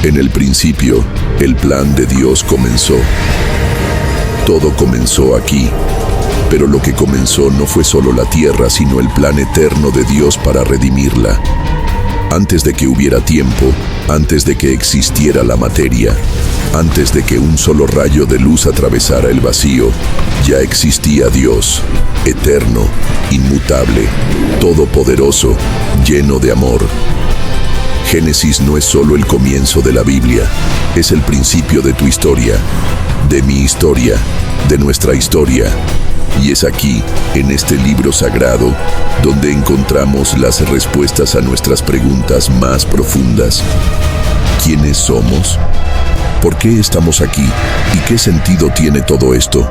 En el principio, el plan de Dios comenzó. Todo comenzó aquí, pero lo que comenzó no fue solo la tierra, sino el plan eterno de Dios para redimirla. Antes de que hubiera tiempo, antes de que existiera la materia, antes de que un solo rayo de luz atravesara el vacío, ya existía Dios, eterno, inmutable, todopoderoso, lleno de amor. Génesis no es solo el comienzo de la Biblia, es el principio de tu historia, de mi historia, de nuestra historia. Y es aquí, en este libro sagrado, donde encontramos las respuestas a nuestras preguntas más profundas. ¿Quiénes somos? ¿Por qué estamos aquí? ¿Y qué sentido tiene todo esto?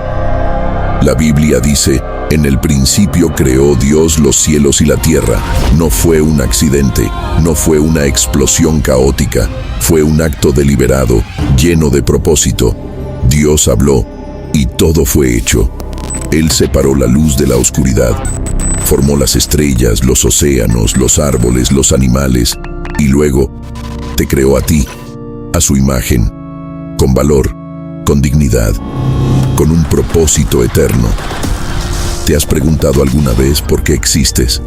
La Biblia dice, en el principio creó Dios los cielos y la tierra. No fue un accidente, no fue una explosión caótica, fue un acto deliberado, lleno de propósito. Dios habló, y todo fue hecho. Él separó la luz de la oscuridad, formó las estrellas, los océanos, los árboles, los animales, y luego te creó a ti, a su imagen, con valor, con dignidad, con un propósito eterno. ¿Te has preguntado alguna vez por qué existes?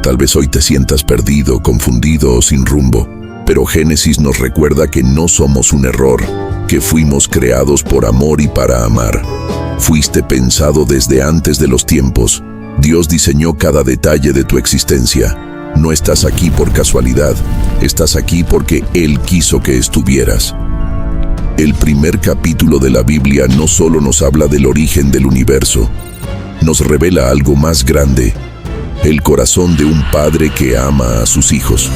Tal vez hoy te sientas perdido, confundido o sin rumbo, pero Génesis nos recuerda que no somos un error, que fuimos creados por amor y para amar. Fuiste pensado desde antes de los tiempos. Dios diseñó cada detalle de tu existencia. No estás aquí por casualidad, estás aquí porque Él quiso que estuvieras. El primer capítulo de la Biblia no solo nos habla del origen del universo, nos revela algo más grande, el corazón de un padre que ama a sus hijos.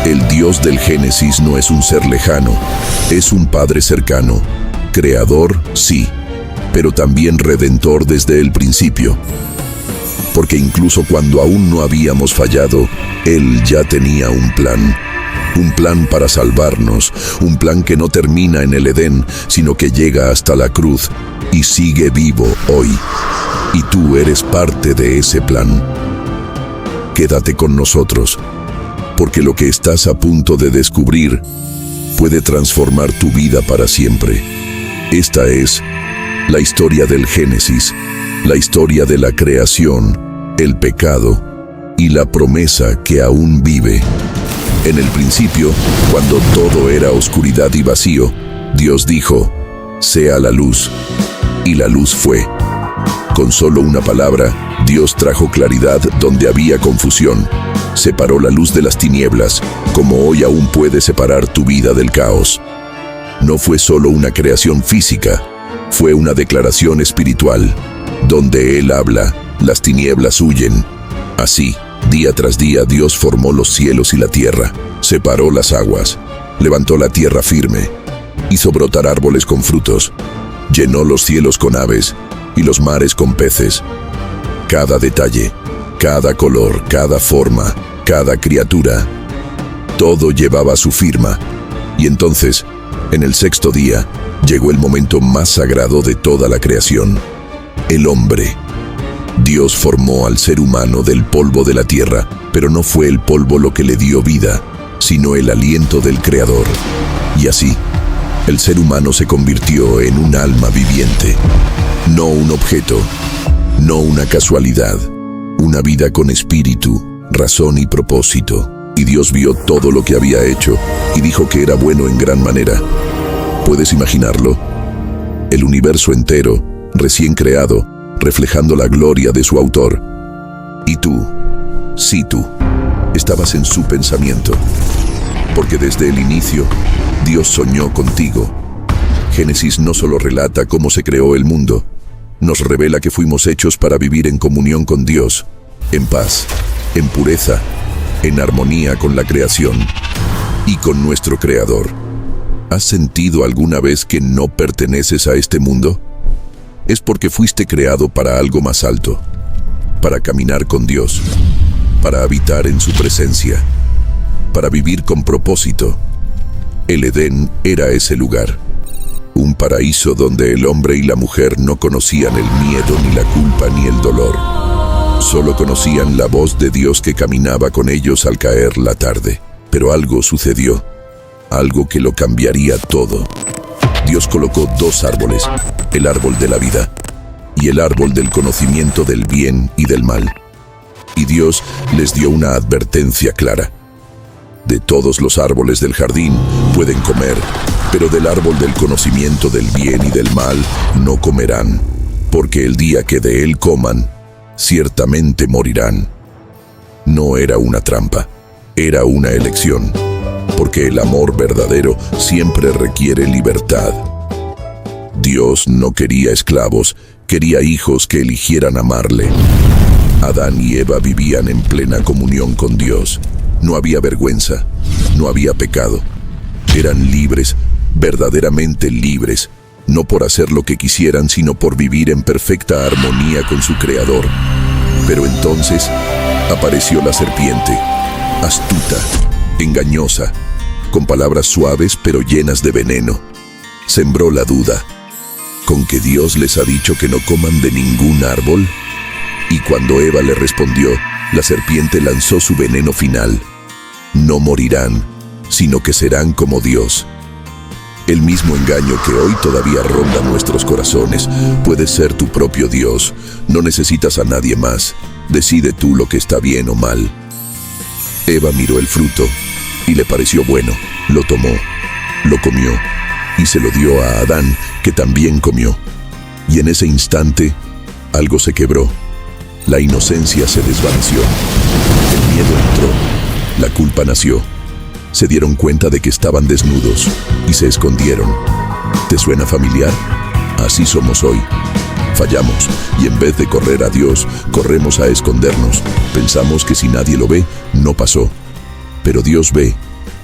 El Dios del Génesis no es un ser lejano, es un padre cercano, creador, sí, pero también redentor desde el principio. Porque incluso cuando aún no habíamos fallado, Él ya tenía un plan para salvarnos, un plan que no termina en el Edén, sino que llega hasta la cruz y sigue vivo hoy. Y tú eres parte de ese plan. Quédate con nosotros, porque lo que estás a punto de descubrir puede transformar tu vida para siempre. Esta es la historia del Génesis, la historia de la creación, el pecado y la promesa que aún vive. En el principio, cuando todo era oscuridad y vacío, Dios dijo, sea la luz, y la luz fue. Con solo una palabra, Dios trajo claridad donde había confusión. Separó la luz de las tinieblas, como hoy aún puede separar tu vida del caos. No fue solo una creación física, fue una declaración espiritual. Donde Él habla, las tinieblas huyen. Así, día tras día, Dios formó los cielos y la tierra, separó las aguas, levantó la tierra firme, hizo brotar árboles con frutos, llenó los cielos con aves y los mares con peces. Cada detalle, cada color, cada forma, cada criatura, todo llevaba su firma. Y entonces, en el sexto día, llegó el momento más sagrado de toda la creación, el hombre. Dios formó al ser humano del polvo de la tierra, pero no fue el polvo lo que le dio vida, sino el aliento del Creador. Y así, el ser humano se convirtió en un alma viviente, no un objeto, no una casualidad, una vida con espíritu, razón y propósito. Y Dios vio todo lo que había hecho y dijo que era bueno en gran manera. ¿Puedes imaginarlo? El universo entero, recién creado, reflejando la gloria de su autor. Y tú, sí tú, estabas en su pensamiento, porque desde el inicio, Dios soñó contigo. Génesis no solo relata cómo se creó el mundo, nos revela que fuimos hechos para vivir en comunión con Dios, en paz, en pureza, en armonía con la creación y con nuestro Creador. ¿Has sentido alguna vez que no perteneces a este mundo? Es porque fuiste creado para algo más alto, para caminar con Dios, para habitar en su presencia, para vivir con propósito. El Edén era ese lugar, un paraíso donde el hombre y la mujer no conocían el miedo, ni la culpa, ni el dolor. Solo conocían la voz de Dios que caminaba con ellos al caer la tarde. Pero algo sucedió. algo que lo cambiaría todo. Dios colocó dos árboles, el árbol de la vida y el árbol del conocimiento del bien y del mal. Y Dios les dio una advertencia clara. De todos los árboles del jardín pueden comer, pero del árbol del conocimiento del bien y del mal no comerán, porque el día que de él coman, ciertamente morirán. No era una trampa, era una elección, porque el amor verdadero siempre requiere libertad. Dios no quería esclavos, quería hijos que eligieran amarle. Adán y Eva vivían en plena comunión con Dios. No había vergüenza, no había pecado. Eran libres, verdaderamente libres, no por hacer lo que quisieran, sino por vivir en perfecta armonía con su Creador. Pero entonces apareció la serpiente, astuta, engañosa, con palabras suaves pero llenas de veneno. Sembró la duda. ¿Con que Dios les ha dicho que no coman de ningún árbol? Y cuando Eva le respondió, la serpiente lanzó su veneno final. No morirán, sino que serán como Dios. El mismo engaño que hoy todavía ronda nuestros corazones. Puedes ser tu propio Dios. No necesitas a nadie más. Decide tú lo que está bien o mal. Eva miró el fruto y le pareció bueno. Lo tomó, lo comió y se lo dio a Adán, que también comió. Y en ese instante, algo se quebró. La inocencia se desvaneció. El miedo entró. La culpa nació. Se dieron cuenta de que estaban desnudos y se escondieron. ¿Te suena familiar? Así somos hoy. Fallamos y en vez de correr a Dios, corremos a escondernos. Pensamos que si nadie lo ve, no pasó. Pero Dios ve,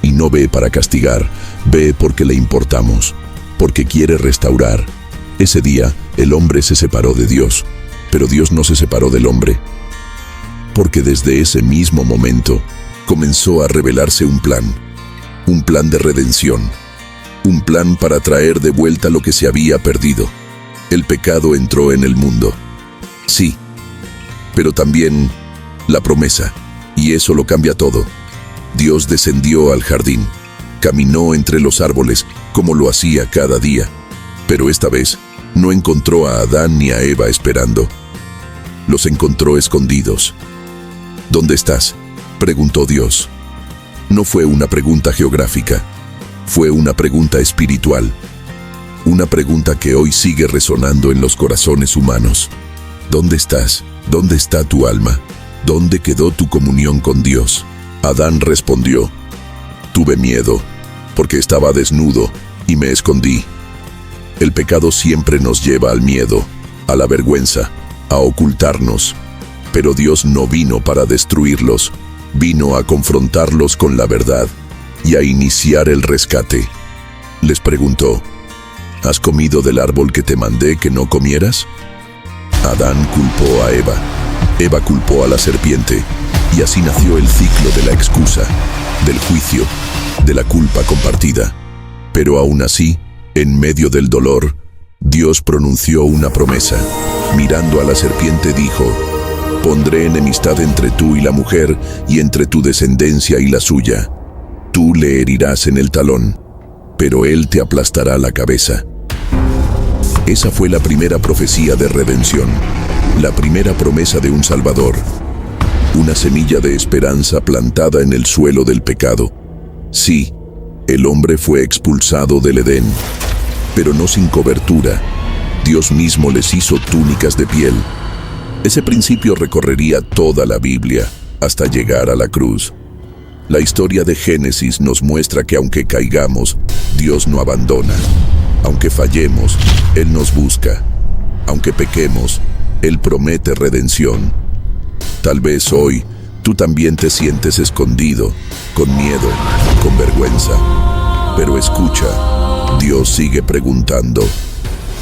y no ve para castigar, ve porque le importamos, porque quiere restaurar. Ese día, el hombre se separó de Dios, pero Dios no se separó del hombre. Porque desde ese mismo momento, comenzó a revelarse un plan de redención, un plan para traer de vuelta lo que se había perdido. El pecado entró en el mundo, sí, pero también la promesa, y eso lo cambia todo. Dios descendió al jardín, caminó entre los árboles como lo hacía cada día, pero esta vez no encontró a Adán ni a Eva esperando. Los encontró escondidos. ¿Dónde estás?, preguntó Dios. No fue una pregunta geográfica, fue una pregunta espiritual, una pregunta que hoy sigue resonando en los corazones humanos. ¿Dónde estás? ¿Dónde está tu alma? ¿Dónde quedó tu comunión con Dios? Adán respondió: tuve miedo, porque estaba desnudo y me escondí. El pecado siempre nos lleva al miedo, a la vergüenza, a ocultarnos. Pero Dios no vino para destruirlos, vino a confrontarlos con la verdad y a iniciar el rescate. Les preguntó: ¿has comido del árbol que te mandé que no comieras? Adán culpó a Eva, Eva culpó a la serpiente, y así nació el ciclo de la excusa, del juicio, de la culpa compartida. Pero aún así, en medio del dolor, Dios pronunció una promesa. Mirando a la serpiente dijo: pondré enemistad entre tú y la mujer, y entre tu descendencia y la suya. Tú le herirás en el talón, pero él te aplastará la cabeza. Esa fue la primera profecía de redención, la primera promesa de un Salvador, una semilla de esperanza plantada en el suelo del pecado. Sí, el hombre fue expulsado del Edén, pero no sin cobertura. Dios mismo les hizo túnicas de piel. Ese principio recorrería toda la Biblia hasta llegar a la cruz. La historia de Génesis nos muestra que aunque caigamos, Dios no abandona. Aunque fallemos, Él nos busca. Aunque pequemos, Él promete redención. Tal vez hoy tú también te sientes escondido, con miedo, con vergüenza. Pero escucha, Dios sigue preguntando: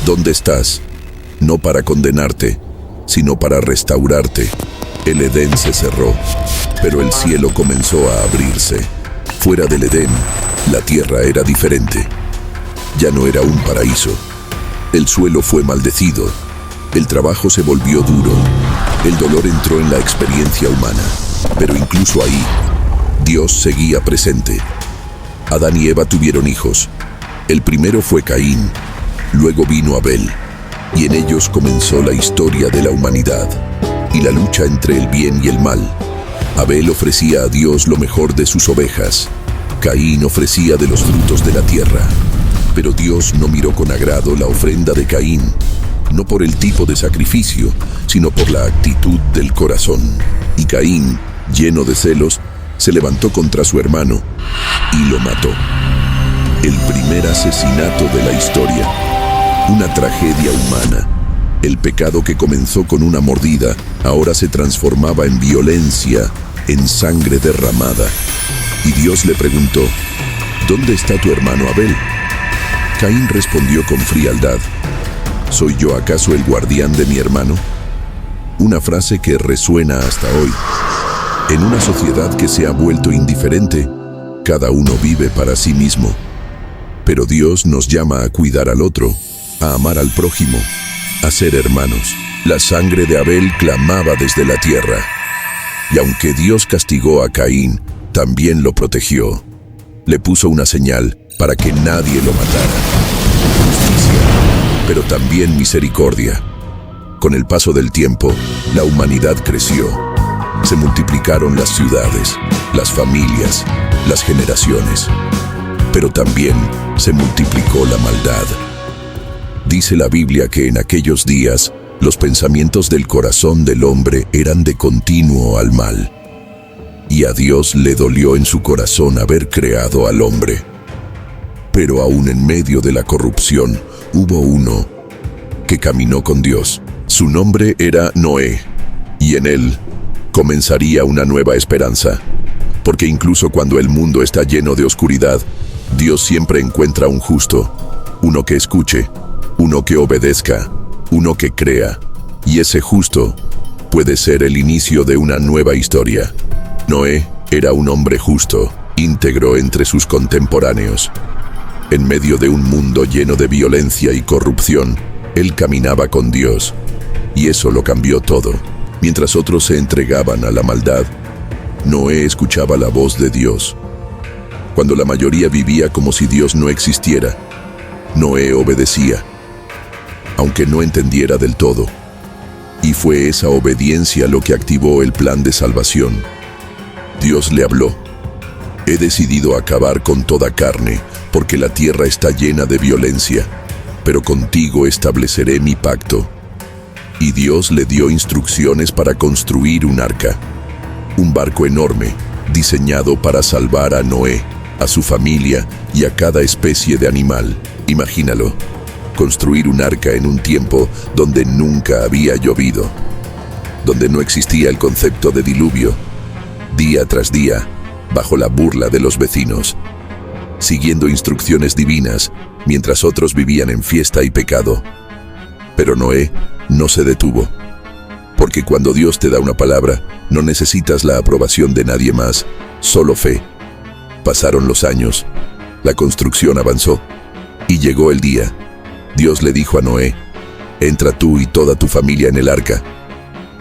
¿dónde estás? No para condenarte, sino para restaurarte. El Edén se cerró, pero el cielo comenzó a abrirse. Fuera del Edén, la tierra era diferente. Ya no era un paraíso. El suelo fue maldecido. El trabajo se volvió duro. El dolor entró en la experiencia humana. Pero incluso ahí, Dios seguía presente. Adán y Eva tuvieron hijos. El primero fue Caín, luego vino Abel, y en ellos comenzó la historia de la humanidad y la lucha entre el bien y el mal. Abel ofrecía a Dios lo mejor de sus ovejas. Caín ofrecía de los frutos de la tierra. Pero Dios no miró con agrado la ofrenda de Caín, no por el tipo de sacrificio, sino por la actitud del corazón. Y Caín, lleno de celos, se levantó contra su hermano y lo mató. El primer asesinato de la historia, una tragedia humana. El pecado que comenzó con una mordida, ahora se transformaba en violencia, en sangre derramada. Y Dios le preguntó, ¿dónde está tu hermano Abel? Caín respondió con frialdad, ¿soy yo acaso el guardián de mi hermano? Una frase que resuena hasta hoy. En una sociedad que se ha vuelto indiferente, cada uno vive para sí mismo. Pero Dios nos llama a cuidar al otro, a amar al prójimo, a ser hermanos. La sangre de Abel clamaba desde la tierra. Y aunque Dios castigó a Caín, también lo protegió. Le puso una señal para que nadie lo matara. Justicia, pero también misericordia. Con el paso del tiempo, la humanidad creció. Se multiplicaron las ciudades, las familias, las generaciones. Pero también se multiplicó la maldad. Dice la Biblia que en aquellos días, los pensamientos del corazón del hombre eran de continuo al mal. Y a Dios le dolió en su corazón haber creado al hombre. Pero aún en medio de la corrupción, hubo uno que caminó con Dios. Su nombre era Noé, y en él comenzaría una nueva esperanza. Porque incluso cuando el mundo está lleno de oscuridad, Dios siempre encuentra un justo, uno que escuche, uno que obedezca, uno que crea. Y ese justo puede ser el inicio de una nueva historia. Noé era un hombre justo, íntegro entre sus contemporáneos. En medio de un mundo lleno de violencia y corrupción, él caminaba con Dios, y eso lo cambió todo. Mientras otros se entregaban a la maldad, Noé escuchaba la voz de Dios. Cuando la mayoría vivía como si Dios no existiera, Noé obedecía, aunque no entendiera del todo. Y fue esa obediencia lo que activó el plan de salvación. Dios le habló: he decidido acabar con toda carne, porque la tierra está llena de violencia, pero contigo estableceré mi pacto. Y Dios le dio instrucciones para construir un arca, un barco enorme, diseñado para salvar a Noé, a su familia y a cada especie de animal. Imagínalo, construir un arca en un tiempo donde nunca había llovido, donde no existía el concepto de diluvio, día tras día, bajo la burla de los vecinos, siguiendo instrucciones divinas, mientras otros vivían en fiesta y pecado. Pero Noé no se detuvo, porque cuando Dios te da una palabra, no necesitas la aprobación de nadie más, solo fe. Pasaron los años, la construcción avanzó, y llegó el día. Dios le dijo a Noé: entra tú y toda tu familia en el arca.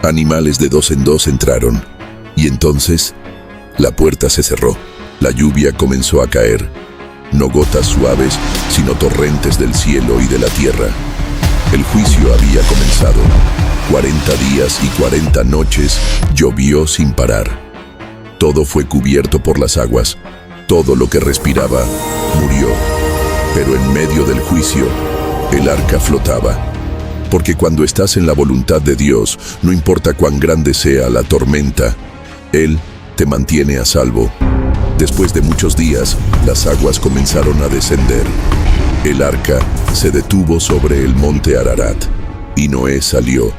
Animales de 2 en 2 entraron, y entonces la puerta se cerró. La lluvia comenzó a caer, no gotas suaves, sino torrentes del cielo y de la tierra. El juicio había comenzado. 40 días y 40 noches llovió sin parar. Todo fue cubierto por las aguas. Todo lo que respiraba murió. Pero en medio del juicio, el arca flotaba. Porque cuando estás en la voluntad de Dios, no importa cuán grande sea la tormenta, Él te mantiene a salvo. Después de muchos días, las aguas comenzaron a descender. El arca se detuvo sobre el monte Ararat, y Noé salió,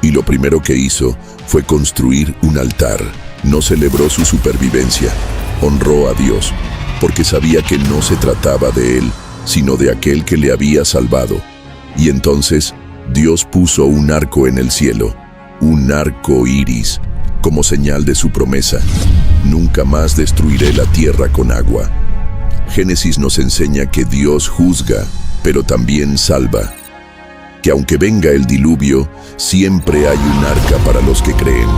y lo primero que hizo fue construir un altar. No celebró su supervivencia, honró a Dios, porque sabía que no se trataba de él, sino de aquel que le había salvado. Y entonces Dios puso un arco en el cielo, un arco iris, como señal de su promesa: nunca más destruiré la tierra con agua. Génesis nos enseña que Dios juzga, pero también salva. Que aunque venga el diluvio, siempre hay un arca para los que creen.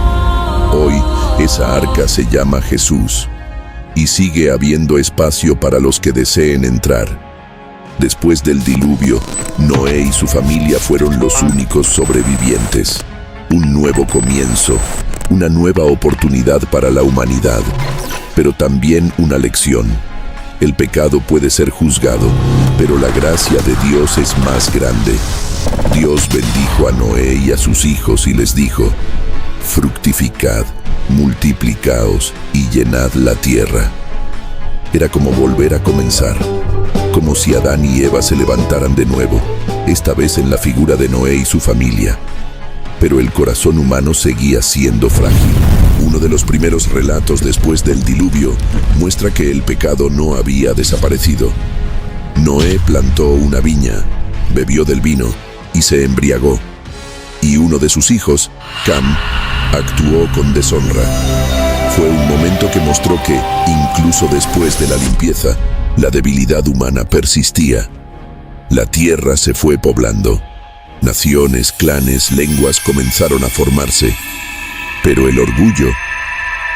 Hoy, esa arca se llama Jesús. y sigue habiendo espacio para los que deseen entrar. Después del diluvio, Noé y su familia fueron los únicos sobrevivientes. Un nuevo comienzo, una nueva oportunidad para la humanidad, pero también una lección. El pecado puede ser juzgado, pero la gracia de Dios es más grande. Dios bendijo a Noé y a sus hijos y les dijo: fructificad, multiplicaos y llenad la tierra. Era como volver a comenzar, como si Adán y Eva se levantaran de nuevo, esta vez en la figura de Noé y su familia. Pero el corazón humano seguía siendo frágil. Uno de los primeros relatos después del diluvio muestra que el pecado no había desaparecido. Noé plantó una viña, bebió del vino y se embriagó. Y uno de sus hijos, Cam, actuó con deshonra. Fue un momento que mostró que, incluso después de la limpieza, la debilidad humana persistía. La tierra se fue poblando. Naciones, clanes, lenguas comenzaron a formarse. Pero el orgullo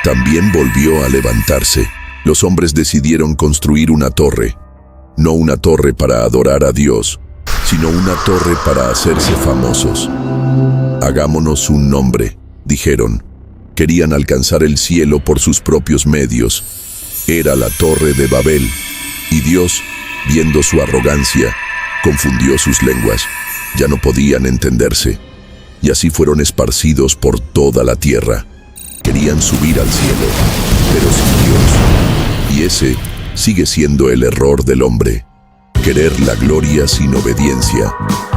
también volvió a levantarse. Los hombres decidieron construir una torre. No una torre para adorar a Dios, sino una torre para hacerse famosos. Hagámonos un nombre, dijeron. Querían alcanzar el cielo por sus propios medios. Era la Torre de Babel. Y Dios, viendo su arrogancia, confundió sus lenguas. Ya no podían entenderse. Y así fueron esparcidos por toda la tierra. Querían subir al cielo, pero sin Dios. Y ese sigue siendo el error del hombre. Querer la gloria sin obediencia,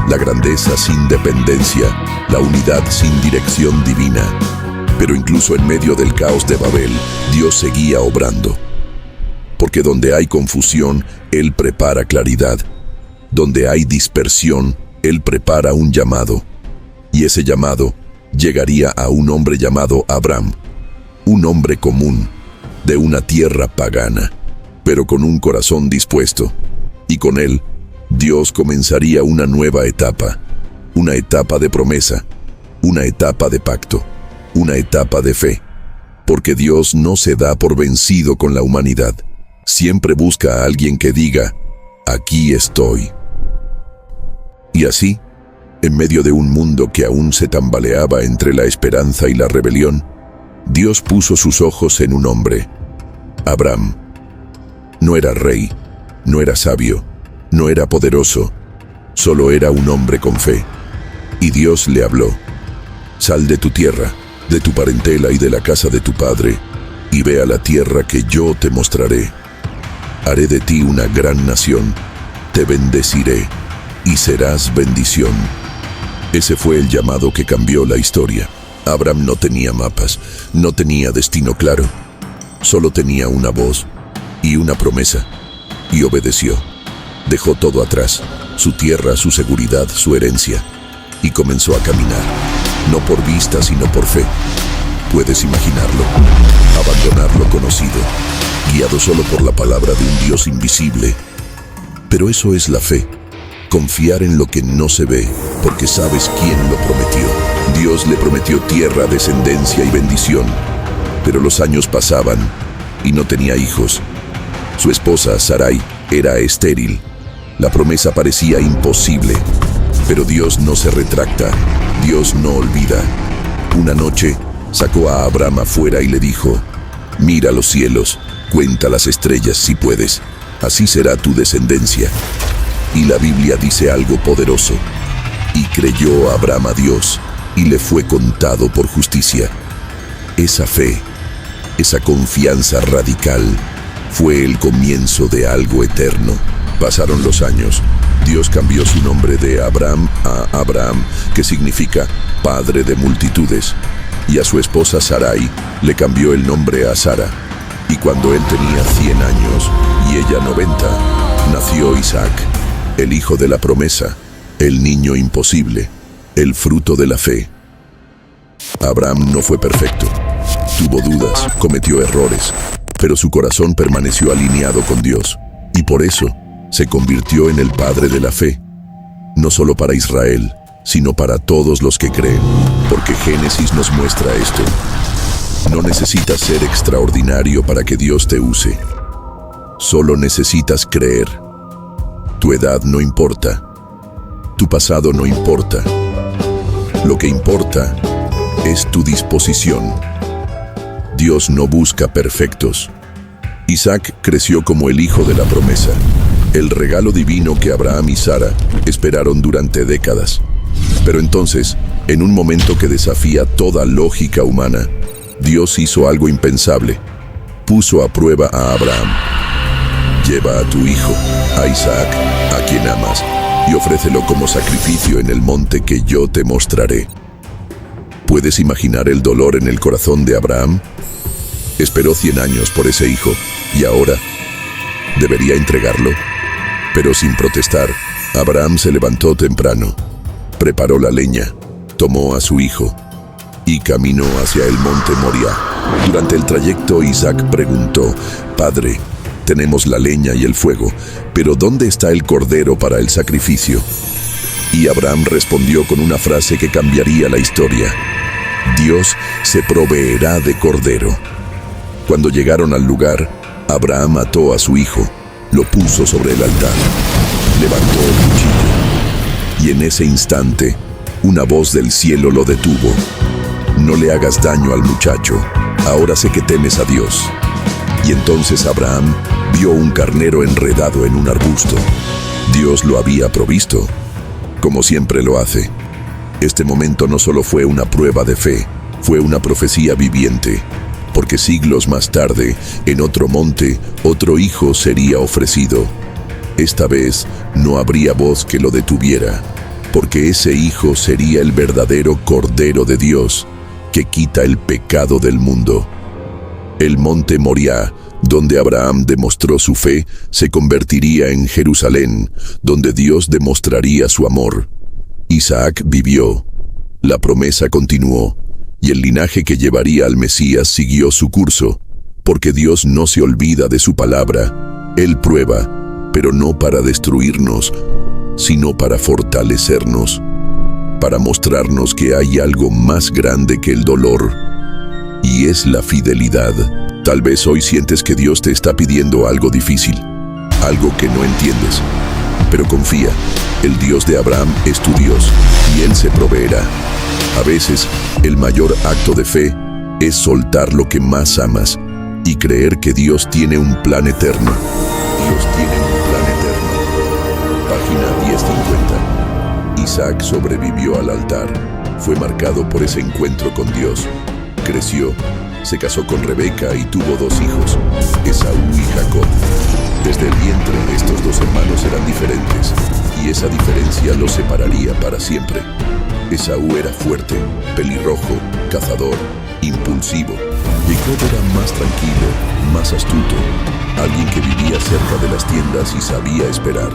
la grandeza sin dependencia, la unidad sin dirección divina. Pero incluso en medio del caos de Babel, Dios seguía obrando. Porque donde hay confusión, Él prepara claridad. Donde hay dispersión, Él prepara un llamado. Y ese llamado llegaría a un hombre llamado Abraham, un hombre común, de una tierra pagana, pero con un corazón dispuesto. Y con él, Dios comenzaría una nueva etapa, una etapa de promesa, una etapa de pacto, una etapa de fe. Porque Dios no se da por vencido con la humanidad. Siempre busca a alguien que diga: aquí estoy. Y así, en medio de un mundo que aún se tambaleaba entre la esperanza y la rebelión, Dios puso sus ojos en un hombre, Abraham. No era rey, no era sabio, no era poderoso, solo era un hombre con fe. Y Dios le habló: sal de tu tierra, de tu parentela y de la casa de tu padre, y ve a la tierra que yo te mostraré. Haré de ti una gran nación, te bendeciré, y serás bendición. Ese fue el llamado que cambió la historia. Abraham no tenía mapas, no tenía destino claro, solo tenía una voz y una promesa, y obedeció. Dejó todo atrás, su tierra, su seguridad, su herencia, y comenzó a caminar, no por vista sino por fe. Puedes imaginarlo, abandonar lo conocido, guiado solo por la palabra de un Dios invisible. Pero eso es la fe. Confiar en lo que no se ve, porque sabes quién lo prometió. Dios le prometió tierra, descendencia y bendición, pero los años pasaban y no tenía hijos. Su esposa, Sarai, era estéril. La promesa parecía imposible, pero Dios no se retracta, Dios no olvida. Una noche, sacó a Abraham afuera y le dijo: mira los cielos, cuenta las estrellas si puedes, así será tu descendencia. Y la Biblia dice algo poderoso: y creyó Abraham a Dios, y le fue contado por justicia. Esa fe, esa confianza radical, fue el comienzo de algo eterno. Pasaron los años. Dios cambió su nombre de Abraham a Abraham, que significa padre de multitudes. Y a su esposa Sarai le cambió el nombre a Sara. Y cuando él tenía 100 años y ella 90, nació Isaac, el hijo de la promesa, el niño imposible, el fruto de la fe. Abraham no fue perfecto. Tuvo dudas, cometió errores, pero su corazón permaneció alineado con Dios. Y por eso se convirtió en el padre de la fe, no solo para Israel, sino para todos los que creen, porque Génesis nos muestra esto. No necesitas ser extraordinario para que Dios te use. Solo necesitas creer. Tu edad no importa. Tu pasado no importa. Lo que importa es tu disposición. Dios no busca perfectos. Isaac creció como el hijo de la promesa, el regalo divino que Abraham y Sara esperaron durante décadas. Pero entonces, en un momento que desafía toda lógica humana, Dios hizo algo impensable. Puso a prueba a Abraham. Lleva a tu hijo, a Isaac, a quien amas, y ofrécelo como sacrificio en el monte que yo te mostraré. ¿Puedes imaginar el dolor en el corazón de Abraham? Esperó 100 años por ese hijo, y ahora, ¿debería entregarlo? Pero sin protestar, Abraham se levantó temprano, preparó la leña, tomó a su hijo, y caminó hacia el monte Moriah. Durante el trayecto, Isaac preguntó: «Padre, tenemos la leña y el fuego, pero ¿dónde está el cordero para el sacrificio?». Y Abraham respondió con una frase que cambiaría la historia: «Dios se proveerá de cordero». Cuando llegaron al lugar, Abraham ató a su hijo, lo puso sobre el altar, levantó el cuchillo, y en ese instante, una voz del cielo lo detuvo: «No le hagas daño al muchacho, ahora sé que temes a Dios». Y entonces Abraham vio un carnero enredado en un arbusto. Dios lo había provisto, como siempre lo hace. Este momento no solo fue una prueba de fe, fue una profecía viviente, porque siglos más tarde, en otro monte, otro hijo sería ofrecido. Esta vez no habría voz que lo detuviera, porque ese hijo sería el verdadero Cordero de Dios, que quita el pecado del mundo. El monte Moriah, donde Abraham demostró su fe, se convertiría en Jerusalén, donde Dios demostraría su amor. Isaac vivió, la promesa continuó, y el linaje que llevaría al Mesías siguió su curso, porque Dios no se olvida de su palabra. Él prueba, pero no para destruirnos, sino para fortalecernos, para mostrarnos que hay algo más grande que el dolor, y es la fidelidad. Tal vez hoy sientes que Dios te está pidiendo algo difícil, algo que no entiendes, pero confía, el Dios de Abraham es tu Dios, y Él se proveerá. A veces, el mayor acto de fe es soltar lo que más amas y creer que Dios tiene un plan eterno. Dios tiene un plan eterno. Página 1050. Isaac sobrevivió al altar. Fue marcado por ese encuentro con Dios. Creció, se casó con Rebeca y tuvo 2 hijos, Esaú y Jacob. Desde el vientre, estos 2 hermanos eran diferentes, y esa diferencia los separaría para siempre. Esaú era fuerte, pelirrojo, cazador, impulsivo. Jacob era más tranquilo, más astuto, alguien que vivía cerca de las tiendas y sabía esperar.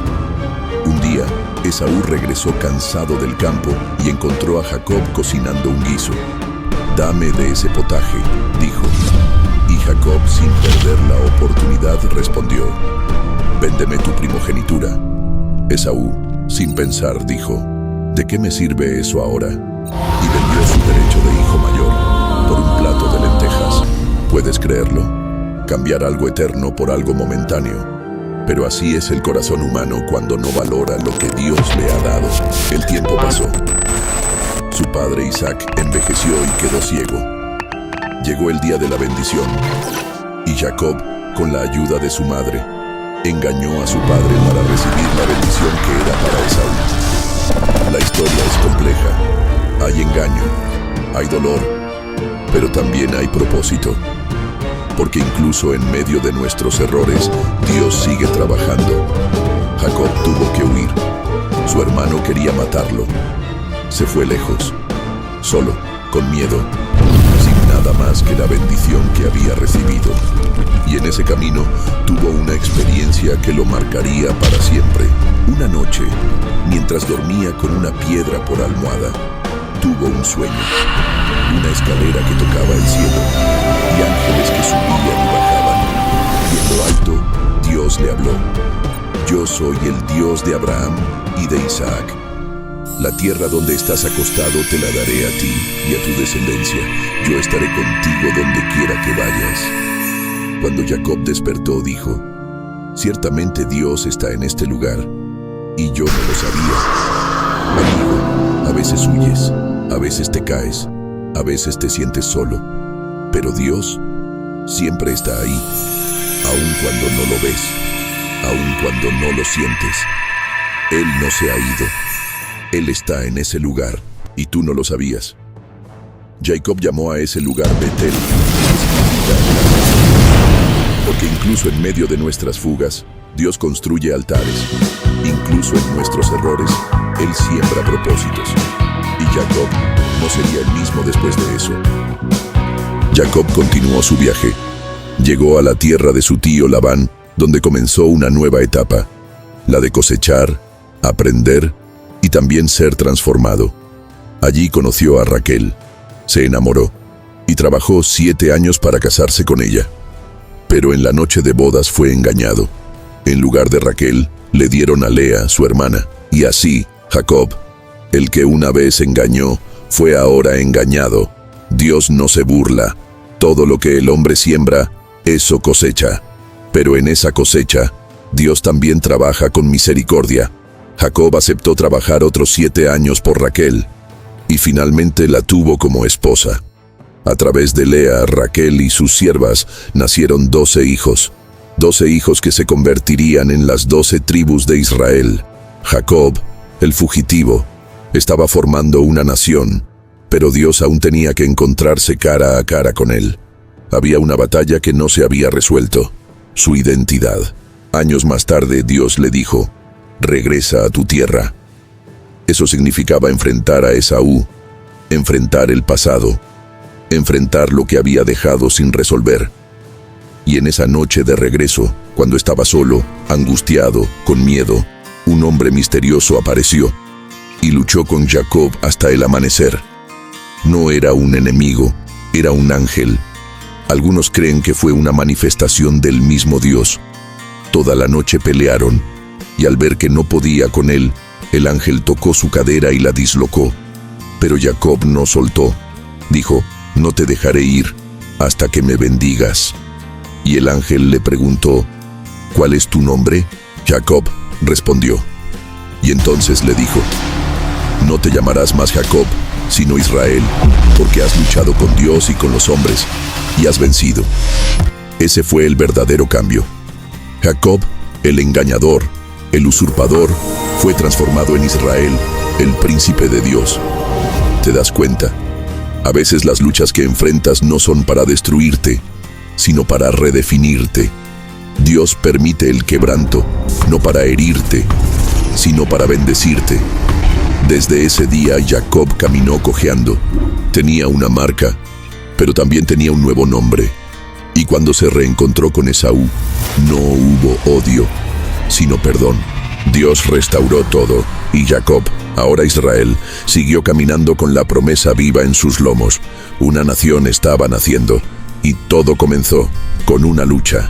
Un día, Esaú regresó cansado del campo y encontró a Jacob cocinando un guiso. «Dame de ese potaje», dijo. Y Jacob, sin perder la oportunidad, respondió: «Véndeme tu primogenitura». Esaú, sin pensar, dijo: «¿De qué me sirve eso ahora?». Y vendió su derecho de hijo mayor por un plato de lentejas. ¿Puedes creerlo? Cambiar algo eterno por algo momentáneo. Pero así es el corazón humano cuando no valora lo que Dios le ha dado. El tiempo pasó. Su padre Isaac envejeció y quedó ciego. Llegó el día de la bendición, y Jacob, con la ayuda de su madre, engañó a su padre para recibir la bendición que era para Esaú. La historia es compleja. Hay engaño, hay dolor, pero también hay propósito. Porque incluso en medio de nuestros errores, Dios sigue trabajando. Jacob tuvo que huir. Su hermano quería matarlo. Se fue lejos, solo, con miedo, sin nada más que la bendición que había recibido. Y en ese camino tuvo una experiencia que lo marcaría para siempre. Una noche, mientras dormía con una piedra por almohada, tuvo un sueño. Una escalera que tocaba el cielo, y ángeles que subían y bajaban. Y en lo alto, Dios le habló: «Yo soy el Dios de Abraham y de Isaac». La tierra donde estás acostado te la daré a ti y a tu descendencia. Yo estaré contigo donde quiera que vayas. Cuando Jacob despertó, dijo: ciertamente Dios está en este lugar, y yo no lo sabía. Amigo, a veces huyes, a veces te caes, a veces te sientes solo, pero Dios siempre está ahí, aun cuando no lo ves, aun cuando no lo sientes. Él no se ha ido. Él está en ese lugar, y tú no lo sabías. Jacob llamó a ese lugar Betel, que significa porque incluso en medio de nuestras fugas, Dios construye altares. Incluso en nuestros errores, Él siembra propósitos. Y Jacob no sería el mismo después de eso. Jacob continuó su viaje. Llegó a la tierra de su tío Labán, donde comenzó una nueva etapa, la de cosechar, aprender y también ser transformado. Allí conoció a Raquel, se enamoró y trabajó 7 años para casarse con ella. Pero en la noche de bodas fue engañado. En lugar de Raquel, le dieron a Lea, su hermana, y así Jacob, el que una vez engañó, fue ahora engañado. Dios no se burla. Todo lo que el hombre siembra, eso cosecha. Pero en esa cosecha, Dios también trabaja con misericordia. Jacob aceptó trabajar otros 7 años por Raquel, y finalmente la tuvo como esposa. A través de Lea, Raquel y sus siervas nacieron 12 hijos. 12 hijos que se convertirían en las 12 tribus de Israel. Jacob, el fugitivo, estaba formando una nación, pero Dios aún tenía que encontrarse cara a cara con él. Había una batalla que no se había resuelto: su identidad. Años más tarde, Dios le dijo: regresa a tu tierra. Eso significaba enfrentar a Esaú, enfrentar el pasado, enfrentar lo que había dejado sin resolver. Y en esa noche de regreso, cuando estaba solo, angustiado, con miedo, un hombre misterioso apareció y luchó con Jacob hasta el amanecer. No era un enemigo, era un ángel. Algunos creen que fue una manifestación del mismo Dios. Toda la noche pelearon, y al ver que no podía con él, el ángel tocó su cadera y la dislocó. Pero Jacob no soltó. Dijo: no te dejaré ir hasta que me bendigas. Y el ángel le preguntó: ¿cuál es tu nombre? Jacob respondió. Y entonces le dijo: no te llamarás más Jacob, sino Israel, porque has luchado con Dios y con los hombres, y has vencido. Ese fue el verdadero cambio. Jacob, el engañador, el usurpador, fue transformado en Israel, el príncipe de Dios. ¿Te das cuenta? A veces las luchas que enfrentas no son para destruirte, sino para redefinirte. Dios permite el quebranto, no para herirte, sino para bendecirte. Desde ese día Jacob caminó cojeando. Tenía una marca, pero también tenía un nuevo nombre. Y cuando se reencontró con Esaú, no hubo odio, sino perdón. Dios restauró todo, y Jacob, ahora Israel, siguió caminando con la promesa viva en sus lomos. Una nación estaba naciendo, y todo comenzó con una lucha.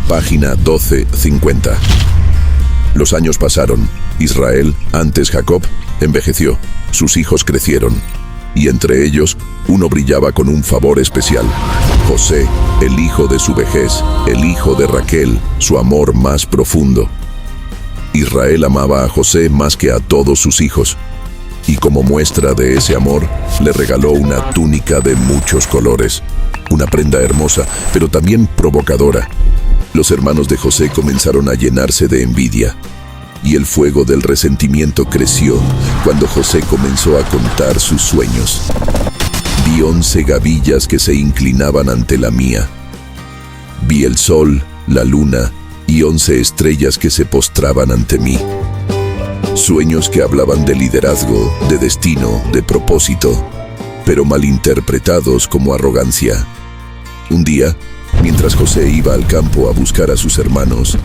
Página 1250. Los años pasaron. Israel, antes Jacob, envejeció. Sus hijos crecieron. Y entre ellos, uno brillaba con un favor especial. José, el hijo de su vejez, el hijo de Raquel, su amor más profundo. Israel amaba a José más que a todos sus hijos. Y como muestra de ese amor, le regaló una túnica de muchos colores. Una prenda hermosa, pero también provocadora. Los hermanos de José comenzaron a llenarse de envidia. Y el fuego del resentimiento creció cuando José comenzó a contar sus sueños. Vi 11 gavillas que se inclinaban ante la mía. Vi el sol, la luna y 11 estrellas que se postraban ante mí. Sueños que hablaban de liderazgo, de destino, de propósito, pero malinterpretados como arrogancia. Un día, mientras José iba al campo a buscar a sus hermanos,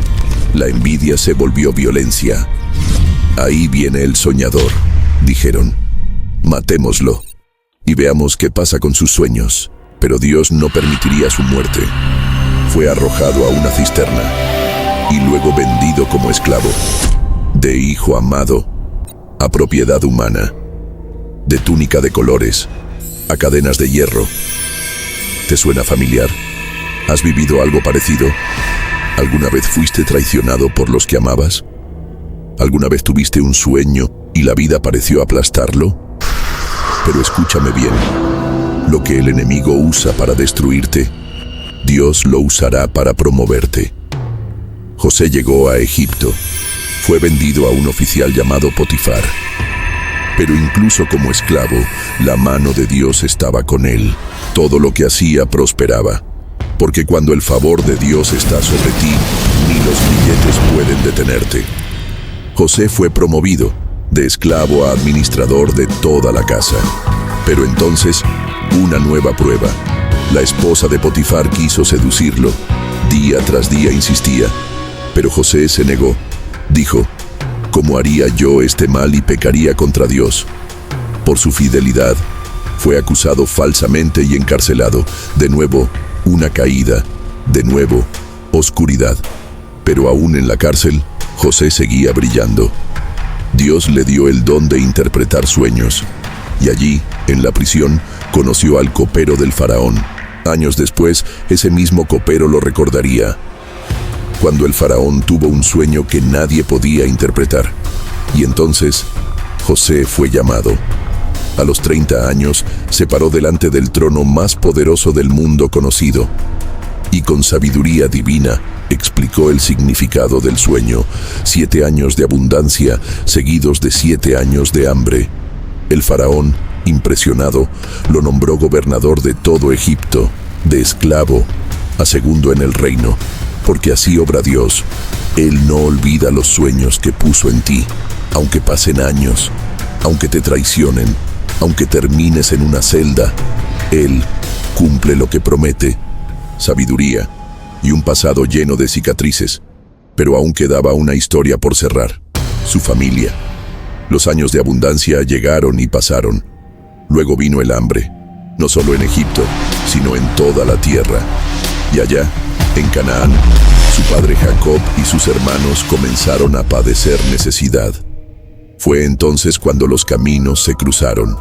la envidia se volvió violencia. Ahí viene el soñador, dijeron. Matémoslo y veamos qué pasa con sus sueños. Pero Dios no permitiría su muerte. Fue arrojado a una cisterna y luego vendido como esclavo. De hijo amado a propiedad humana, de túnica de colores, a cadenas de hierro. ¿Te suena familiar? ¿Has vivido algo parecido? ¿Alguna vez fuiste traicionado por los que amabas? ¿Alguna vez tuviste un sueño y la vida pareció aplastarlo? Pero escúchame bien, lo que el enemigo usa para destruirte, Dios lo usará para promoverte. José llegó a Egipto, fue vendido a un oficial llamado Potifar. Pero incluso como esclavo, la mano de Dios estaba con él. Todo lo que hacía prosperaba, porque cuando el favor de Dios está sobre ti, ni los billetes pueden detenerte. José fue promovido de esclavo a administrador de toda la casa. Pero entonces, una nueva prueba. La esposa de Potifar quiso seducirlo. Día tras día insistía, pero José se negó. Dijo, ¿cómo haría yo este mal y pecaría contra Dios? Por su fidelidad, fue acusado falsamente y encarcelado. De nuevo, una caída. De nuevo, oscuridad. Pero aún en la cárcel, José seguía brillando. Dios le dio el don de interpretar sueños. Y allí, en la prisión, conoció al copero del faraón. Años después, ese mismo copero lo recordaría, cuando el faraón tuvo un sueño que nadie podía interpretar. Y entonces, José fue llamado. A los 30 años, se paró delante del trono más poderoso del mundo conocido, y con sabiduría divina, explicó el significado del sueño: 7 años de abundancia, seguidos de 7 años de hambre. El faraón, impresionado, lo nombró gobernador de todo Egipto, de esclavo a segundo en el reino, porque así obra Dios. Él no olvida los sueños que puso en ti, aunque pasen años, aunque te traicionen, aunque termines en una celda. Él cumple lo que promete. Sabiduría y un pasado lleno de cicatrices, pero aún quedaba una historia por cerrar: su familia. Los años de abundancia llegaron y pasaron. Luego vino el hambre, no solo en Egipto, sino en toda la tierra. Y allá, en Canaán, su padre Jacob y sus hermanos comenzaron a padecer necesidad. Fue entonces cuando los caminos se cruzaron.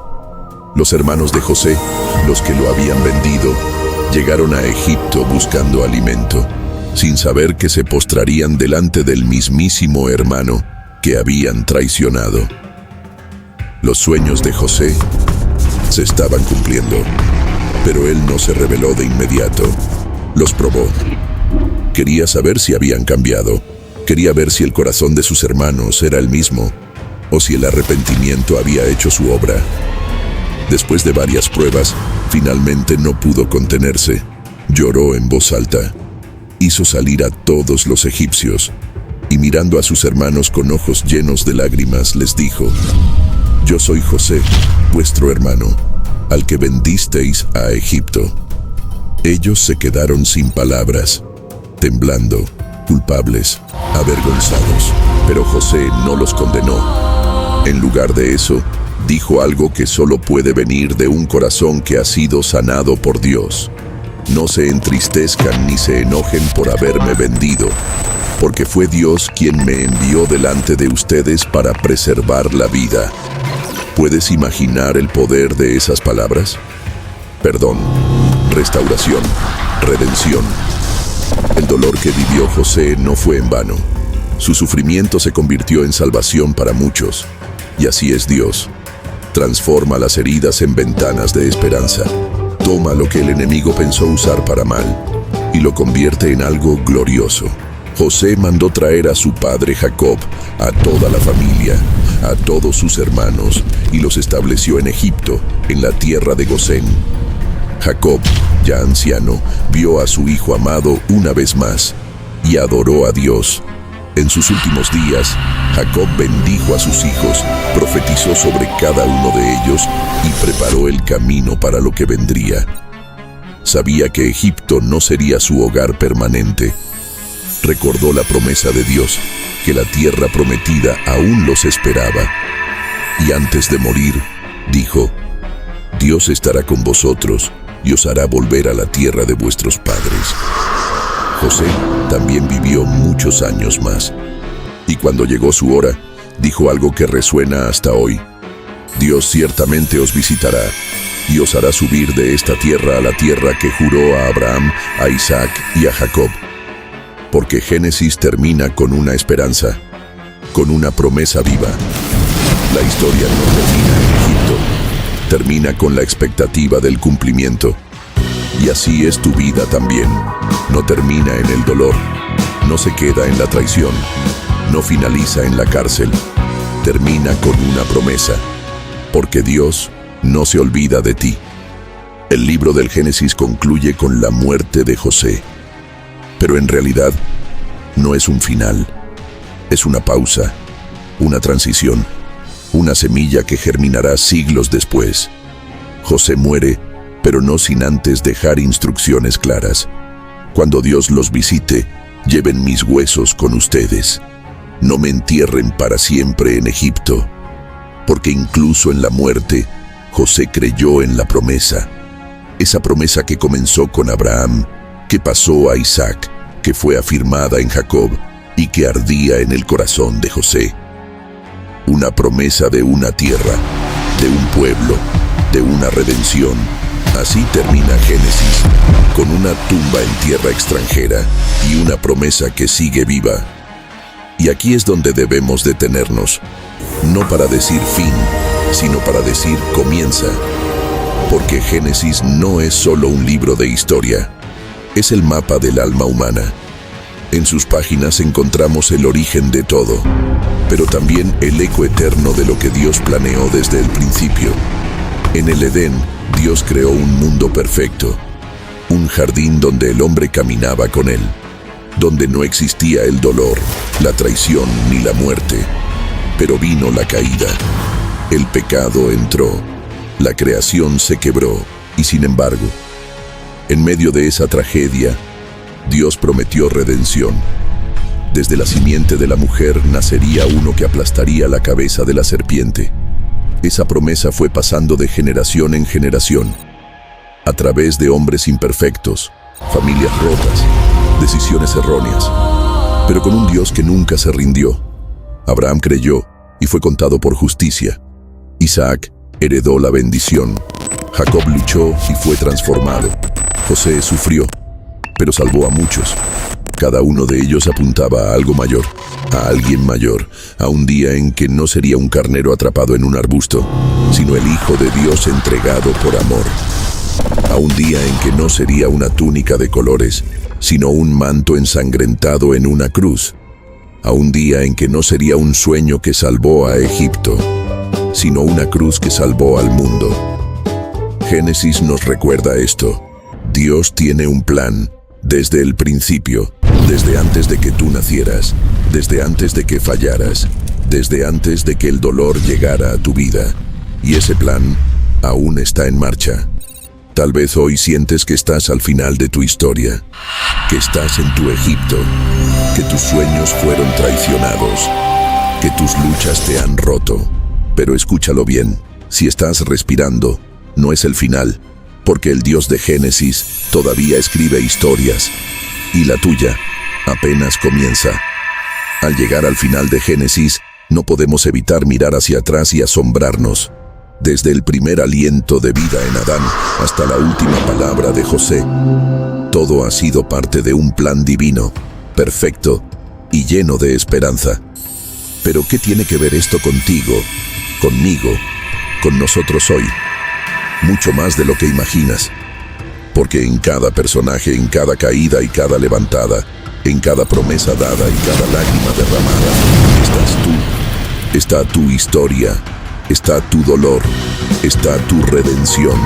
Los hermanos de José, los que lo habían vendido, llegaron a Egipto buscando alimento, sin saber que se postrarían delante del mismísimo hermano que habían traicionado. Los sueños de José se estaban cumpliendo, pero él no se rebeló de inmediato. Los probó. Quería saber si habían cambiado. Quería ver si el corazón de sus hermanos era el mismo, o si el arrepentimiento había hecho su obra. Después de varias pruebas, finalmente no pudo contenerse. Lloró en voz alta. Hizo salir a todos los egipcios, y mirando a sus hermanos con ojos llenos de lágrimas, les dijo: Yo soy José, vuestro hermano, al que vendisteis a Egipto. Ellos se quedaron sin palabras, temblando, culpables, avergonzados. Pero José no los condenó. En lugar de eso, dijo algo que solo puede venir de un corazón que ha sido sanado por Dios: No se entristezcan ni se enojen por haberme vendido, porque fue Dios quien me envió delante de ustedes para preservar la vida. ¿Puedes imaginar el poder de esas palabras? Perdón, restauración, redención. El dolor que vivió José no fue en vano. Su sufrimiento se convirtió en salvación para muchos. Y así es Dios. Transforma las heridas en ventanas de esperanza. Toma lo que el enemigo pensó usar para mal y lo convierte en algo glorioso. José mandó traer a su padre Jacob, a toda la familia, a todos sus hermanos, y los estableció en Egipto, en la tierra de Gosén. Jacob, ya anciano, vio a su hijo amado una vez más y adoró a Dios. En sus últimos días, Jacob bendijo a sus hijos, profetizó sobre cada uno de ellos y preparó el camino para lo que vendría. Sabía que Egipto no sería su hogar permanente. Recordó la promesa de Dios, que la tierra prometida aún los esperaba. Y antes de morir, dijo: Dios estará con vosotros y os hará volver a la tierra de vuestros padres. José también vivió muchos años más. Y cuando llegó su hora, dijo algo que resuena hasta hoy. Dios ciertamente os visitará y os hará subir de esta tierra a la tierra que juró a Abraham, a Isaac y a Jacob. Porque Génesis termina con una esperanza, con una promesa viva. La historia no termina en Egipto, termina con la expectativa del cumplimiento. Y así es tu vida también. No termina en el dolor, no se queda en la traición, no finaliza en la cárcel. Termina con una promesa, porque Dios no se olvida de ti. El libro del Génesis concluye con la muerte de José. Pero en realidad, no es un final. Es una pausa, una transición, una semilla que germinará siglos después. José muere, pero no sin antes dejar instrucciones claras. Cuando Dios los visite, lleven mis huesos con ustedes. No me entierren para siempre en Egipto, porque incluso en la muerte, José creyó en la promesa. Esa promesa que comenzó con Abraham, que pasó a Isaac, que fue afirmada en Jacob y que ardía en el corazón de José. Una promesa de una tierra, de un pueblo, de una redención. Así termina Génesis, con una tumba en tierra extranjera y una promesa que sigue viva. Y aquí es donde debemos detenernos, no para decir fin, sino para decir comienza. Porque Génesis no es solo un libro de historia, es el mapa del alma humana. En sus páginas encontramos el origen de todo, pero también el eco eterno de lo que Dios planeó desde el principio. En el Edén, Dios creó un mundo perfecto, un jardín donde el hombre caminaba con él, donde no existía el dolor, la traición ni la muerte. Pero vino la caída, el pecado entró, la creación se quebró y sin embargo, en medio de esa tragedia, Dios prometió redención. Desde la simiente de la mujer nacería uno que aplastaría la cabeza de la serpiente. Esa promesa fue pasando de generación en generación, a través de hombres imperfectos, familias rotas, decisiones erróneas, pero con un Dios que nunca se rindió. Abraham creyó y fue contado por justicia. Isaac heredó la bendición. Jacob luchó y fue transformado. José sufrió, pero salvó a muchos. Cada uno de ellos apuntaba a algo mayor, a alguien mayor, a un día en que no sería un carnero atrapado en un arbusto, sino el Hijo de Dios entregado por amor. A un día en que no sería una túnica de colores, sino un manto ensangrentado en una cruz. A un día en que no sería un sueño que salvó a Egipto, sino una cruz que salvó al mundo. Génesis nos recuerda esto. Dios tiene un plan desde el principio, desde antes de que tú nacieras, desde antes de que fallaras, desde antes de que el dolor llegara a tu vida. Y ese plan aún está en marcha. Tal vez hoy sientes que estás al final de tu historia, que estás en tu Egipto, que tus sueños fueron traicionados, que tus luchas te han roto. Pero escúchalo bien, si estás respirando, no es el final, porque el Dios de Génesis todavía escribe historias, y la tuya apenas comienza. Al llegar al final de Génesis, no podemos evitar mirar hacia atrás y asombrarnos. Desde el primer aliento de vida en Adán hasta la última palabra de José, todo ha sido parte de un plan divino, perfecto y lleno de esperanza. Pero ¿qué tiene que ver esto contigo, conmigo, con nosotros hoy? Mucho más de lo que imaginas. Porque en cada personaje, en cada caída y cada levantada, en cada promesa dada y cada lágrima derramada, estás tú, está tu historia, está tu dolor, está tu redención.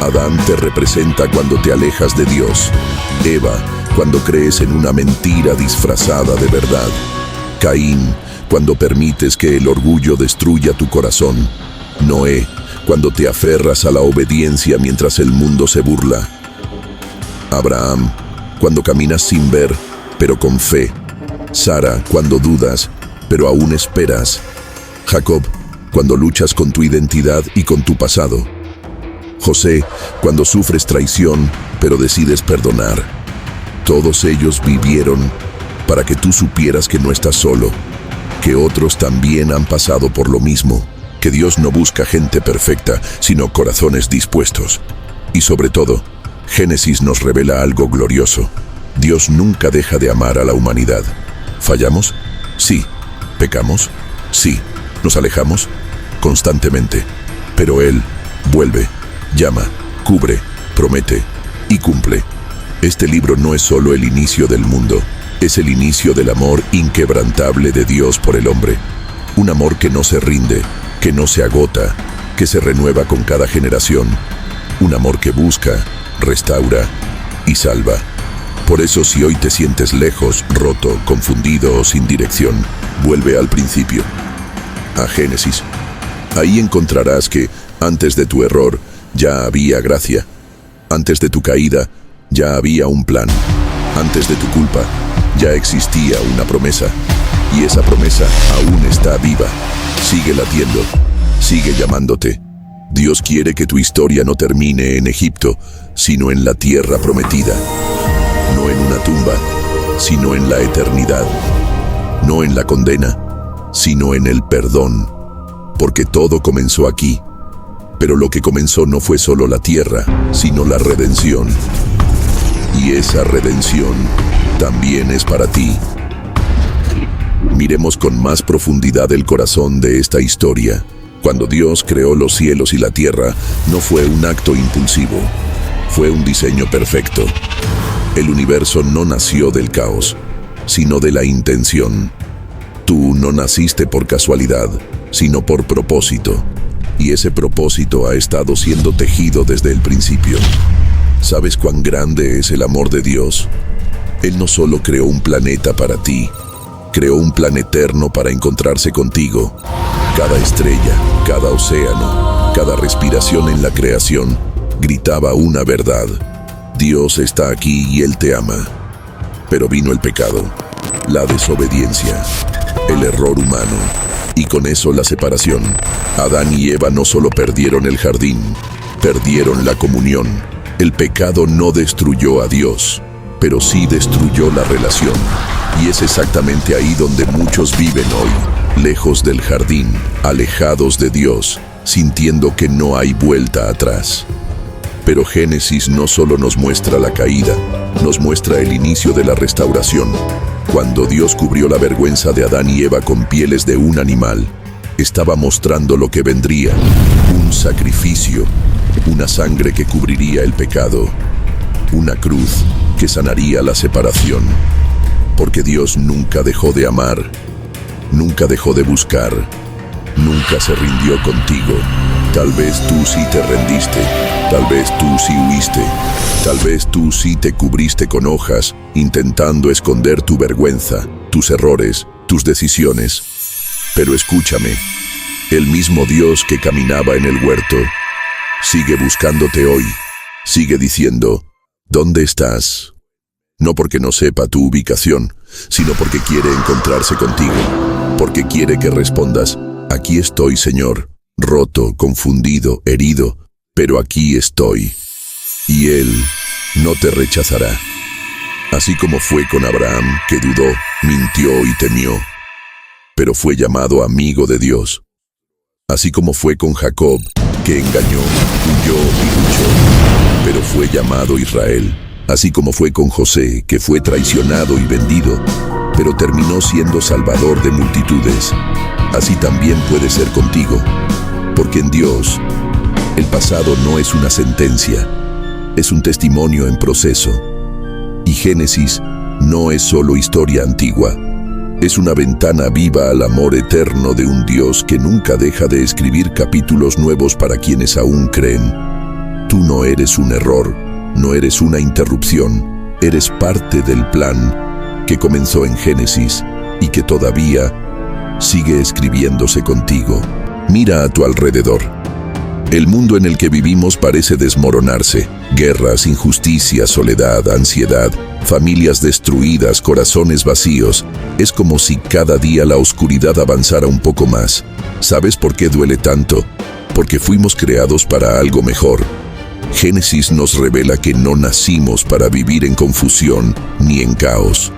Adán te representa cuando te alejas de Dios. Eva, cuando crees en una mentira disfrazada de verdad. Caín, cuando permites que el orgullo destruya tu corazón. Noé, cuando te aferras a la obediencia mientras el mundo se burla. Abraham, cuando caminas sin ver, pero con fe. Sara, cuando dudas, pero aún esperas. Jacob, cuando luchas con tu identidad y con tu pasado. José, cuando sufres traición, pero decides perdonar. Todos ellos vivieron para que tú supieras que no estás solo, que otros también han pasado por lo mismo, que Dios no busca gente perfecta, sino corazones dispuestos. Y sobre todo, Génesis nos revela algo glorioso. Dios nunca deja de amar a la humanidad. ¿Fallamos? Sí. ¿Pecamos? Sí. ¿Nos alejamos? Constantemente. Pero Él vuelve, llama, cubre, promete y cumple. Este libro no es solo el inicio del mundo, es el inicio del amor inquebrantable de Dios por el hombre. Un amor que no se rinde, que no se agota, que se renueva con cada generación. Un amor que busca, restaura y salva. Por eso, si hoy te sientes lejos, roto, confundido o sin dirección, vuelve al principio, a Génesis. Ahí encontrarás que, antes de tu error, ya había gracia. Antes de tu caída, ya había un plan. Antes de tu culpa, ya existía una promesa. Y esa promesa aún está viva. Sigue latiendo, sigue llamándote. Dios quiere que tu historia no termine en Egipto, sino en la tierra prometida. No en una tumba, sino en la eternidad. No en la condena, sino en el perdón. Porque todo comenzó aquí. Pero lo que comenzó no fue solo la tierra, sino la redención. Y esa redención también es para ti. Miremos con más profundidad el corazón de esta historia. Cuando Dios creó los cielos y la tierra, no fue un acto impulsivo, fue un diseño perfecto. El universo no nació del caos, sino de la intención. Tú no naciste por casualidad, sino por propósito. Y ese propósito ha estado siendo tejido desde el principio. ¿Sabes cuán grande es el amor de Dios? Él no solo creó un planeta para ti, creó un plan eterno para encontrarse contigo. Cada estrella, cada océano, cada respiración en la creación gritaba una verdad. Dios está aquí y Él te ama. Pero vino el pecado, la desobediencia, el error humano, y con eso la separación. Adán y Eva no solo perdieron el jardín, perdieron la comunión. El pecado no destruyó a Dios, pero sí destruyó la relación. Y es exactamente ahí donde muchos viven hoy, lejos del jardín, alejados de Dios, sintiendo que no hay vuelta atrás. Pero Génesis no solo nos muestra la caída, nos muestra el inicio de la restauración. Cuando Dios cubrió la vergüenza de Adán y Eva con pieles de un animal, estaba mostrando lo que vendría, un sacrificio, una sangre que cubriría el pecado, una cruz que sanaría la separación. Porque Dios nunca dejó de amar, nunca dejó de buscar, nunca se rindió contigo. Tal vez tú sí te rendiste, tal vez tú sí huiste, tal vez tú sí te cubriste con hojas, intentando esconder tu vergüenza, tus errores, tus decisiones. Pero escúchame, el mismo Dios que caminaba en el huerto, sigue buscándote hoy, sigue diciendo, ¿dónde estás? No porque no sepa tu ubicación, sino porque quiere encontrarse contigo, porque quiere que respondas, aquí estoy, Señor, roto, confundido, herido, pero aquí estoy. Y Él no te rechazará. Así como fue con Abraham, que dudó, mintió y temió, pero fue llamado amigo de Dios. Así como fue con Jacob, que engañó, huyó y luchó, pero fue llamado Israel. Así como fue con José, que fue traicionado y vendido, pero terminó siendo salvador de multitudes. Así también puede ser contigo, porque en Dios, el pasado no es una sentencia, es un testimonio en proceso. Y Génesis no es solo historia antigua, es una ventana viva al amor eterno de un Dios que nunca deja de escribir capítulos nuevos para quienes aún creen. Tú no eres un error, no eres una interrupción, eres parte del plan que comenzó en Génesis y que todavía sigue escribiéndose contigo. Mira a tu alrededor. El mundo en el que vivimos parece desmoronarse. Guerras, injusticia, soledad, ansiedad, familias destruidas, corazones vacíos. Es como si cada día la oscuridad avanzara un poco más. ¿Sabes por qué duele tanto? Porque fuimos creados para algo mejor. Génesis nos revela que no nacimos para vivir en confusión ni en caos.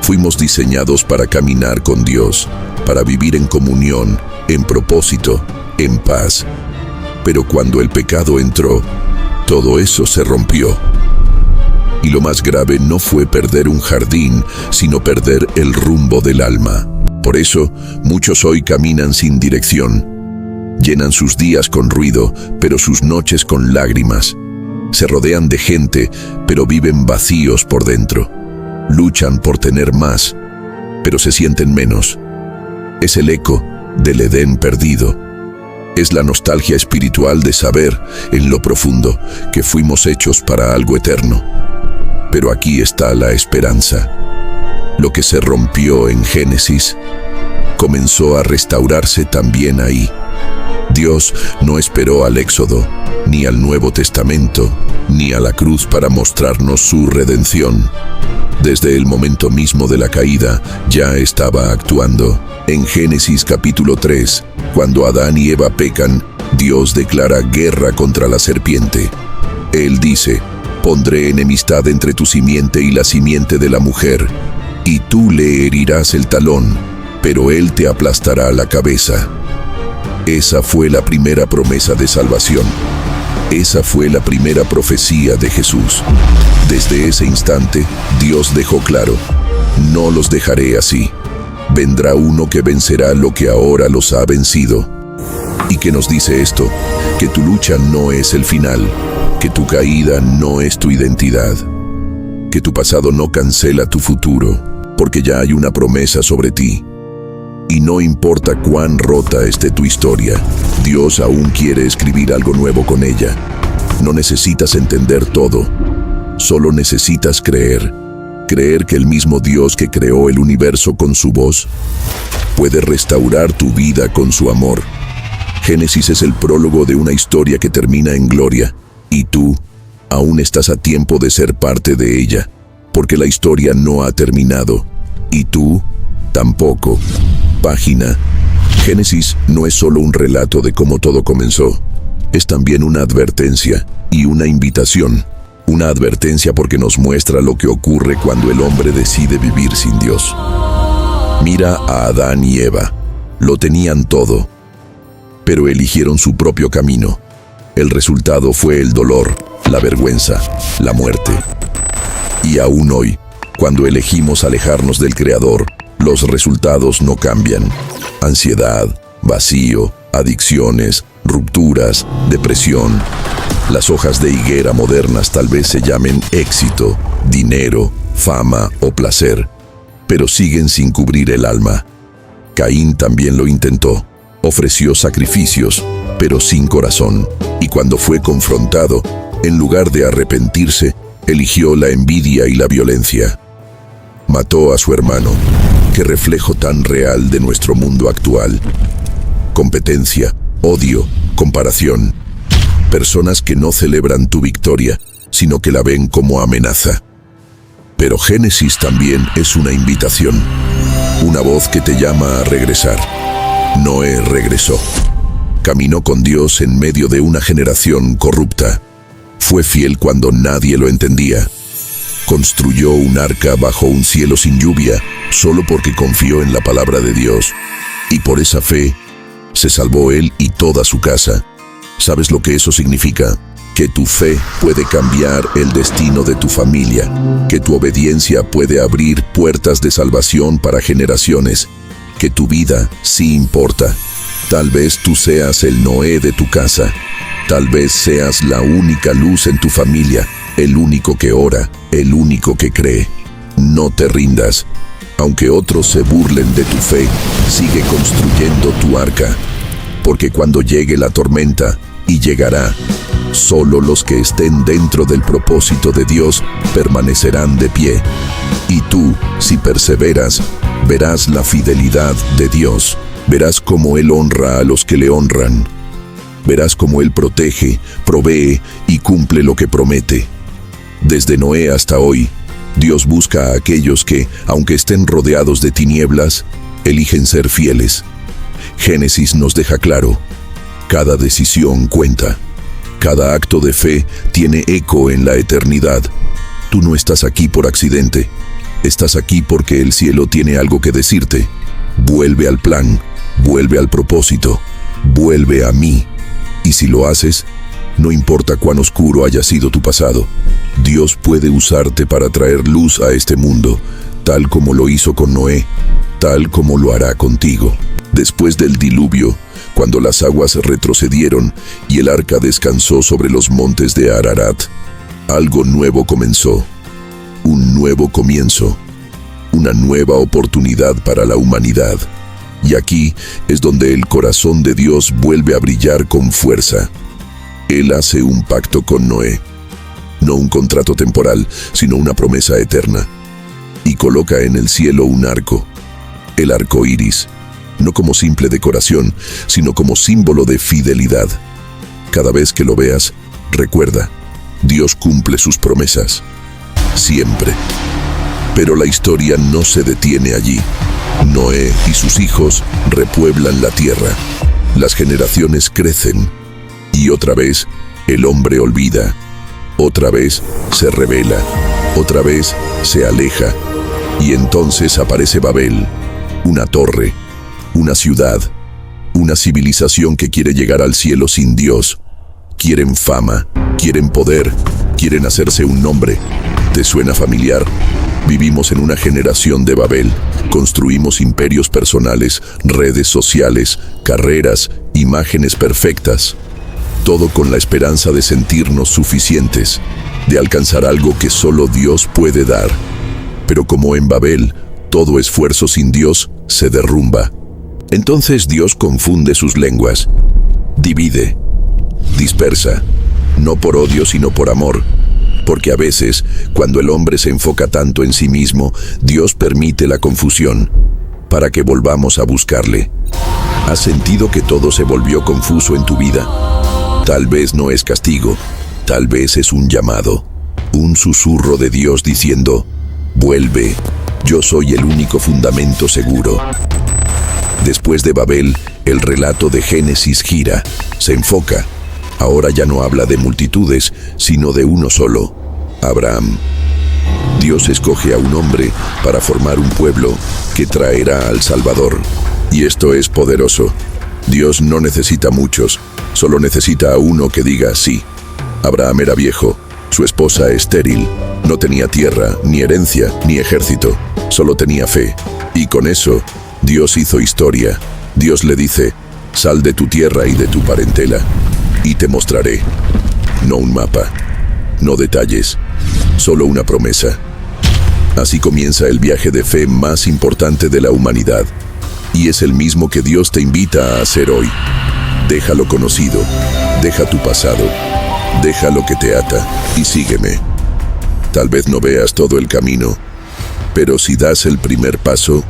Fuimos diseñados para caminar con Dios, para vivir en comunión, en propósito, en paz. Pero cuando el pecado entró, todo eso se rompió. Y lo más grave no fue perder un jardín, sino perder el rumbo del alma. Por eso, muchos hoy caminan sin dirección. Llenan sus días con ruido, pero sus noches con lágrimas. Se rodean de gente, pero viven vacíos por dentro. Luchan por tener más, pero se sienten menos. Es el eco del Edén perdido. Es la nostalgia espiritual de saber, en lo profundo, que fuimos hechos para algo eterno. Pero aquí está la esperanza. Lo que se rompió en Génesis comenzó a restaurarse también ahí. Dios no esperó al Éxodo, ni al Nuevo Testamento, ni a la cruz para mostrarnos su redención. Desde el momento mismo de la caída, ya estaba actuando. En Génesis capítulo 3, cuando Adán y Eva pecan, Dios declara guerra contra la serpiente. Él dice: «Pondré enemistad entre tu simiente y la simiente de la mujer, y tú le herirás el talón, pero él te aplastará la cabeza». Esa fue la primera promesa de salvación. Esa fue la primera profecía de Jesús. Desde ese instante, Dios dejó claro: no los dejaré así. Vendrá uno que vencerá lo que ahora los ha vencido. ¿Y qué nos dice esto? Que tu lucha no es el final, que tu caída no es tu identidad, que tu pasado no cancela tu futuro, porque ya hay una promesa sobre ti. Y no importa cuán rota esté tu historia, Dios aún quiere escribir algo nuevo con ella. No necesitas entender todo, solo necesitas creer. Creer que el mismo Dios que creó el universo con su voz puede restaurar tu vida con su amor. Génesis es el prólogo de una historia que termina en gloria, y tú aún estás a tiempo de ser parte de ella, porque la historia no ha terminado, y tú tampoco. Página. Génesis no es solo un relato de cómo todo comenzó, es también una advertencia y una invitación. Una advertencia porque nos muestra lo que ocurre cuando el hombre decide vivir sin Dios. Mira a Adán y Eva. Lo tenían todo, pero eligieron su propio camino. El resultado fue el dolor, la vergüenza, la muerte. Y aún hoy, cuando elegimos alejarnos del Creador, los resultados no cambian. Ansiedad, vacío, adicciones, rupturas, depresión. Las hojas de higuera modernas tal vez se llamen éxito, dinero, fama o placer, pero siguen sin cubrir el alma. Caín también lo intentó. Ofreció sacrificios, pero sin corazón. Y cuando fue confrontado, en lugar de arrepentirse, eligió la envidia y la violencia. Mató a su hermano. Qué reflejo tan real de nuestro mundo actual. Competencia, odio, comparación. Personas que no celebran tu victoria, sino que la ven como amenaza. Pero Génesis también es una invitación, una voz que te llama a regresar. Noé regresó. Caminó con Dios en medio de una generación corrupta. Fue fiel cuando nadie lo entendía. Construyó un arca bajo un cielo sin lluvia, solo porque confió en la palabra de Dios. Y por esa fe, se salvó él y toda su casa. ¿Sabes lo que eso significa? Que tu fe puede cambiar el destino de tu familia, que tu obediencia puede abrir puertas de salvación para generaciones, que tu vida sí importa. Tal vez tú seas el Noé de tu casa, tal vez seas la única luz en tu familia, el único que ora, el único que cree. No te rindas. Aunque otros se burlen de tu fe, sigue construyendo tu arca, porque cuando llegue la tormenta, y llegará, solo los que estén dentro del propósito de Dios permanecerán de pie. Y tú, si perseveras, verás la fidelidad de Dios. Verás cómo Él honra a los que le honran. Verás cómo Él protege, provee y cumple lo que promete. Desde Noé hasta hoy, Dios busca a aquellos que, aunque estén rodeados de tinieblas, eligen ser fieles. Génesis nos deja claro: cada decisión cuenta. Cada acto de fe tiene eco en la eternidad. Tú no estás aquí por accidente. Estás aquí porque el cielo tiene algo que decirte. Vuelve al plan, vuelve al propósito, vuelve a mí. Y si lo haces, no importa cuán oscuro haya sido tu pasado, Dios puede usarte para traer luz a este mundo, tal como lo hizo con Noé, tal como lo hará contigo. Después del diluvio, cuando las aguas retrocedieron y el arca descansó sobre los montes de Ararat, algo nuevo comenzó. Un nuevo comienzo, una nueva oportunidad para la humanidad. Y aquí es donde el corazón de Dios vuelve a brillar con fuerza. Él hace un pacto con Noé, no un contrato temporal, sino una promesa eterna. Y coloca en el cielo un arco, el arco iris, no como simple decoración, sino como símbolo de fidelidad. Cada vez que lo veas, recuerda, Dios cumple sus promesas. Siempre. Pero la historia no se detiene allí. Noé y sus hijos repueblan la tierra. Las generaciones crecen. Y otra vez, el hombre olvida. Otra vez, se rebela. Otra vez, se aleja. Y entonces aparece Babel, una torre, una ciudad, una civilización que quiere llegar al cielo sin Dios. Quieren fama, quieren poder, quieren hacerse un nombre. ¿Te suena familiar? Vivimos en una generación de Babel. Construimos imperios personales, redes sociales, carreras, imágenes perfectas. Todo con la esperanza de sentirnos suficientes, de alcanzar algo que solo Dios puede dar. Pero como en Babel, todo esfuerzo sin Dios se derrumba. Entonces Dios confunde sus lenguas, divide, dispersa, no por odio sino por amor. Porque a veces, cuando el hombre se enfoca tanto en sí mismo, Dios permite la confusión, para que volvamos a buscarle. ¿Has sentido que todo se volvió confuso en tu vida? Tal vez no es castigo, tal vez es un llamado, un susurro de Dios diciendo, vuelve, yo soy el único fundamento seguro. Después de Babel, el relato de Génesis gira, se enfoca. Ahora ya no habla de multitudes, sino de uno solo, Abraham. Dios escoge a un hombre para formar un pueblo que traerá al Salvador. Y esto es poderoso. Dios no necesita muchos, solo necesita a uno que diga sí. Abraham era viejo, su esposa estéril, no tenía tierra, ni herencia, ni ejército, solo tenía fe. Y con eso, Dios hizo historia. Dios le dice, sal de tu tierra y de tu parentela, y te mostraré. No un mapa, no detalles, solo una promesa. Así comienza el viaje de fe más importante de la humanidad, y es el mismo que Dios te invita a hacer hoy. Deja lo conocido, deja tu pasado, deja lo que te ata y sígueme. Tal vez no veas todo el camino, pero si das el primer paso,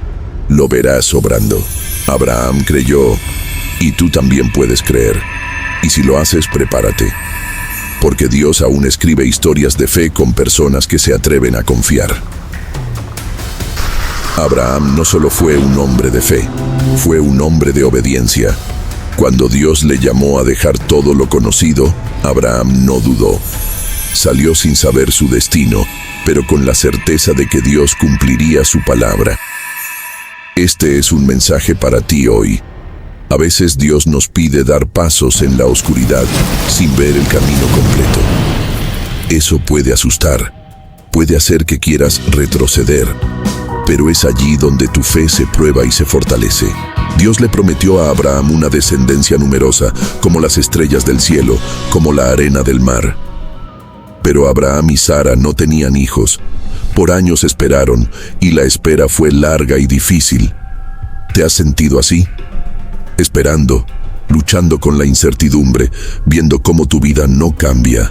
lo verás obrando. Abraham creyó, y tú también puedes creer. Y si lo haces, prepárate, porque Dios aún escribe historias de fe con personas que se atreven a confiar. Abraham no solo fue un hombre de fe, fue un hombre de obediencia. Cuando Dios le llamó a dejar todo lo conocido, Abraham no dudó. Salió sin saber su destino, pero con la certeza de que Dios cumpliría su palabra. Este es un mensaje para ti hoy. A veces Dios nos pide dar pasos en la oscuridad sin ver el camino completo. Eso puede asustar, puede hacer que quieras retroceder, pero es allí donde tu fe se prueba y se fortalece. Dios le prometió a Abraham una descendencia numerosa, como las estrellas del cielo, como la arena del mar. Pero Abraham y Sara no tenían hijos. Por años esperaron, y la espera fue larga y difícil. ¿Te has sentido así? Esperando, luchando con la incertidumbre, viendo cómo tu vida no cambia.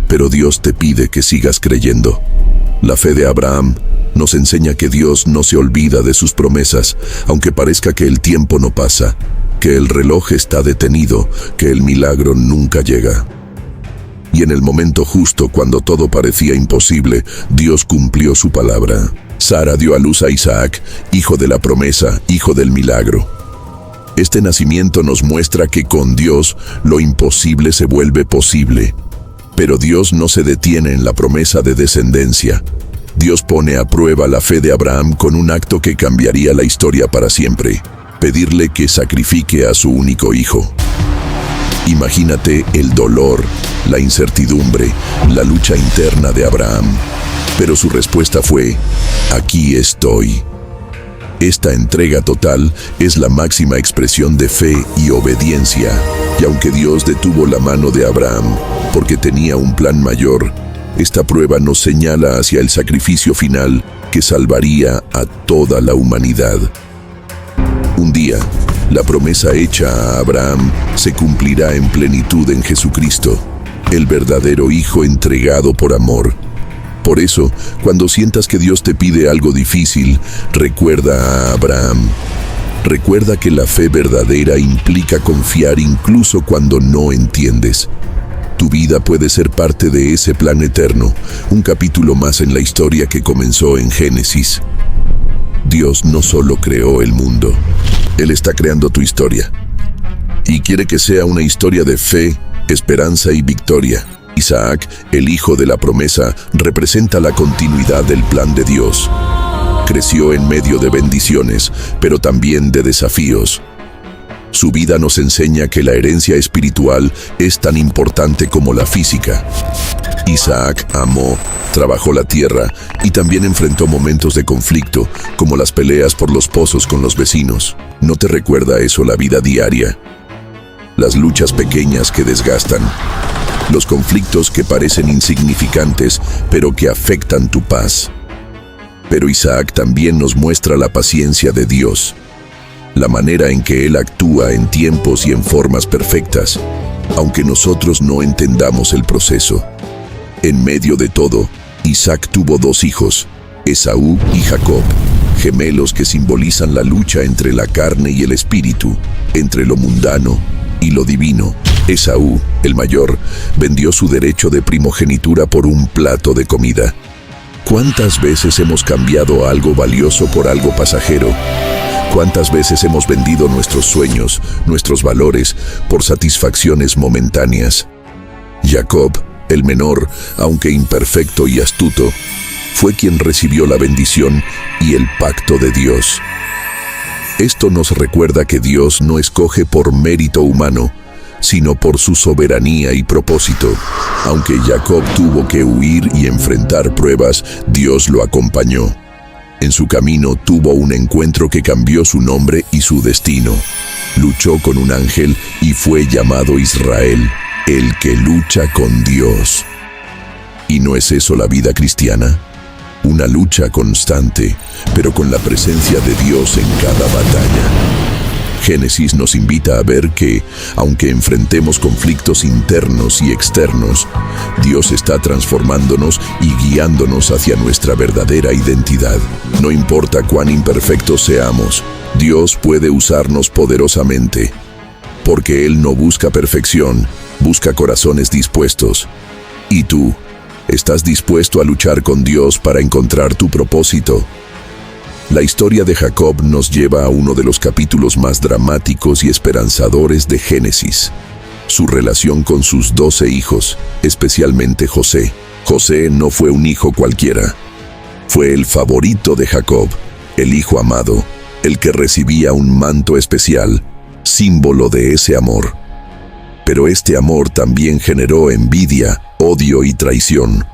Pero Dios te pide que sigas creyendo. La fe de Abraham nos enseña que Dios no se olvida de sus promesas, aunque parezca que el tiempo no pasa, que el reloj está detenido, que el milagro nunca llega. Y en el momento justo, cuando todo parecía imposible, Dios cumplió su palabra. Sara dio a luz a Isaac, hijo de la promesa, hijo del milagro. Este nacimiento nos muestra que con Dios lo imposible se vuelve posible. Pero Dios no se detiene en la promesa de descendencia. Dios pone a prueba la fe de Abraham con un acto que cambiaría la historia para siempre: pedirle que sacrifique a su único hijo. Imagínate el dolor, la incertidumbre, la lucha interna de Abraham. Pero su respuesta fue: aquí estoy. Esta entrega total es la máxima expresión de fe y obediencia. Y aunque Dios detuvo la mano de Abraham porque tenía un plan mayor, esta prueba nos señala hacia el sacrificio final que salvaría a toda la humanidad. Un día, la promesa hecha a Abraham se cumplirá en plenitud en Jesucristo, el verdadero Hijo entregado por amor. Por eso, cuando sientas que Dios te pide algo difícil, recuerda a Abraham. Recuerda que la fe verdadera implica confiar incluso cuando no entiendes. Tu vida puede ser parte de ese plan eterno, un capítulo más en la historia que comenzó en Génesis. Dios no solo creó el mundo, Él está creando tu historia. Y quiere que sea una historia de fe, esperanza y victoria. Isaac, el hijo de la promesa, representa la continuidad del plan de Dios. Creció en medio de bendiciones, pero también de desafíos. Su vida nos enseña que la herencia espiritual es tan importante como la física. Isaac amó, trabajó la tierra y también enfrentó momentos de conflicto, como las peleas por los pozos con los vecinos. ¿No te recuerda eso la vida diaria? Las luchas pequeñas que desgastan, los conflictos que parecen insignificantes, pero que afectan tu paz. Pero Isaac también nos muestra la paciencia de Dios, la manera en que Él actúa en tiempos y en formas perfectas, aunque nosotros no entendamos el proceso. En medio de todo, Isaac tuvo 2 hijos, Esaú y Jacob, gemelos que simbolizan la lucha entre la carne y el espíritu, entre lo mundano y lo divino. Esaú, el mayor, vendió su derecho de primogenitura por un plato de comida. ¿Cuántas veces hemos cambiado algo valioso por algo pasajero? ¿Cuántas veces hemos vendido nuestros sueños, nuestros valores, por satisfacciones momentáneas? Jacob, el menor, aunque imperfecto y astuto, fue quien recibió la bendición y el pacto de Dios. Esto nos recuerda que Dios no escoge por mérito humano, sino por su soberanía y propósito. Aunque Jacob tuvo que huir y enfrentar pruebas, Dios lo acompañó. En su camino tuvo un encuentro que cambió su nombre y su destino. Luchó con un ángel y fue llamado Israel, el que lucha con Dios. ¿Y no es eso la vida cristiana? Una lucha constante, pero con la presencia de Dios en cada batalla. Génesis nos invita a ver que, aunque enfrentemos conflictos internos y externos, Dios está transformándonos y guiándonos hacia nuestra verdadera identidad. No importa cuán imperfectos seamos, Dios puede usarnos poderosamente, porque Él no busca perfección, busca corazones dispuestos. ¿Y tú? ¿Estás dispuesto a luchar con Dios para encontrar tu propósito? La historia de Jacob nos lleva a uno de los capítulos más dramáticos y esperanzadores de Génesis: su relación con sus 12 hijos, especialmente José. José no fue un hijo cualquiera. Fue el favorito de Jacob, el hijo amado, el que recibía un manto especial, símbolo de ese amor. Pero este amor también generó envidia, odio y traición.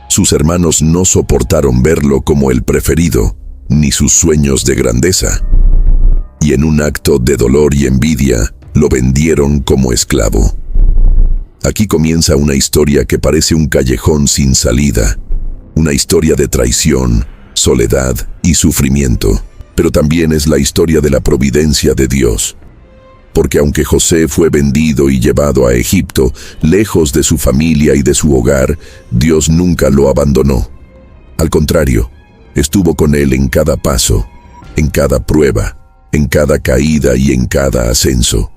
Sus hermanos no soportaron verlo como el preferido, ni sus sueños de grandeza. Y en un acto de dolor y envidia, lo vendieron como esclavo. Aquí comienza una historia que parece un callejón sin salida, una historia de traición, soledad y sufrimiento, pero también es la historia de la providencia de Dios. Porque aunque José fue vendido y llevado a Egipto, lejos de su familia y de su hogar, Dios nunca lo abandonó. Al contrario, estuvo con él en cada paso, en cada prueba, en cada caída y en cada ascenso.